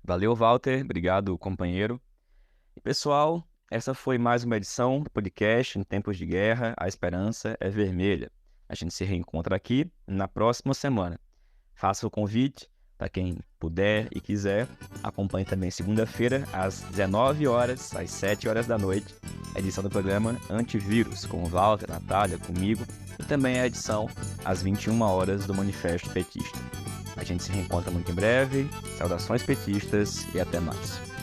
Valeu, Walter. Obrigado, companheiro. E, pessoal, essa foi mais uma edição do podcast Em Tempos de Guerra, a Esperança é Vermelha. A gente se reencontra aqui na próxima semana. Faça o convite para quem puder e quiser. Acompanhe também segunda-feira, às 19 horas, às 7 horas da noite, a edição do programa Antivírus, com o Walter, a Natália, comigo, e também a edição às 21 horas do Manifesto Petista. A gente se reencontra muito em breve. Saudações petistas e até mais.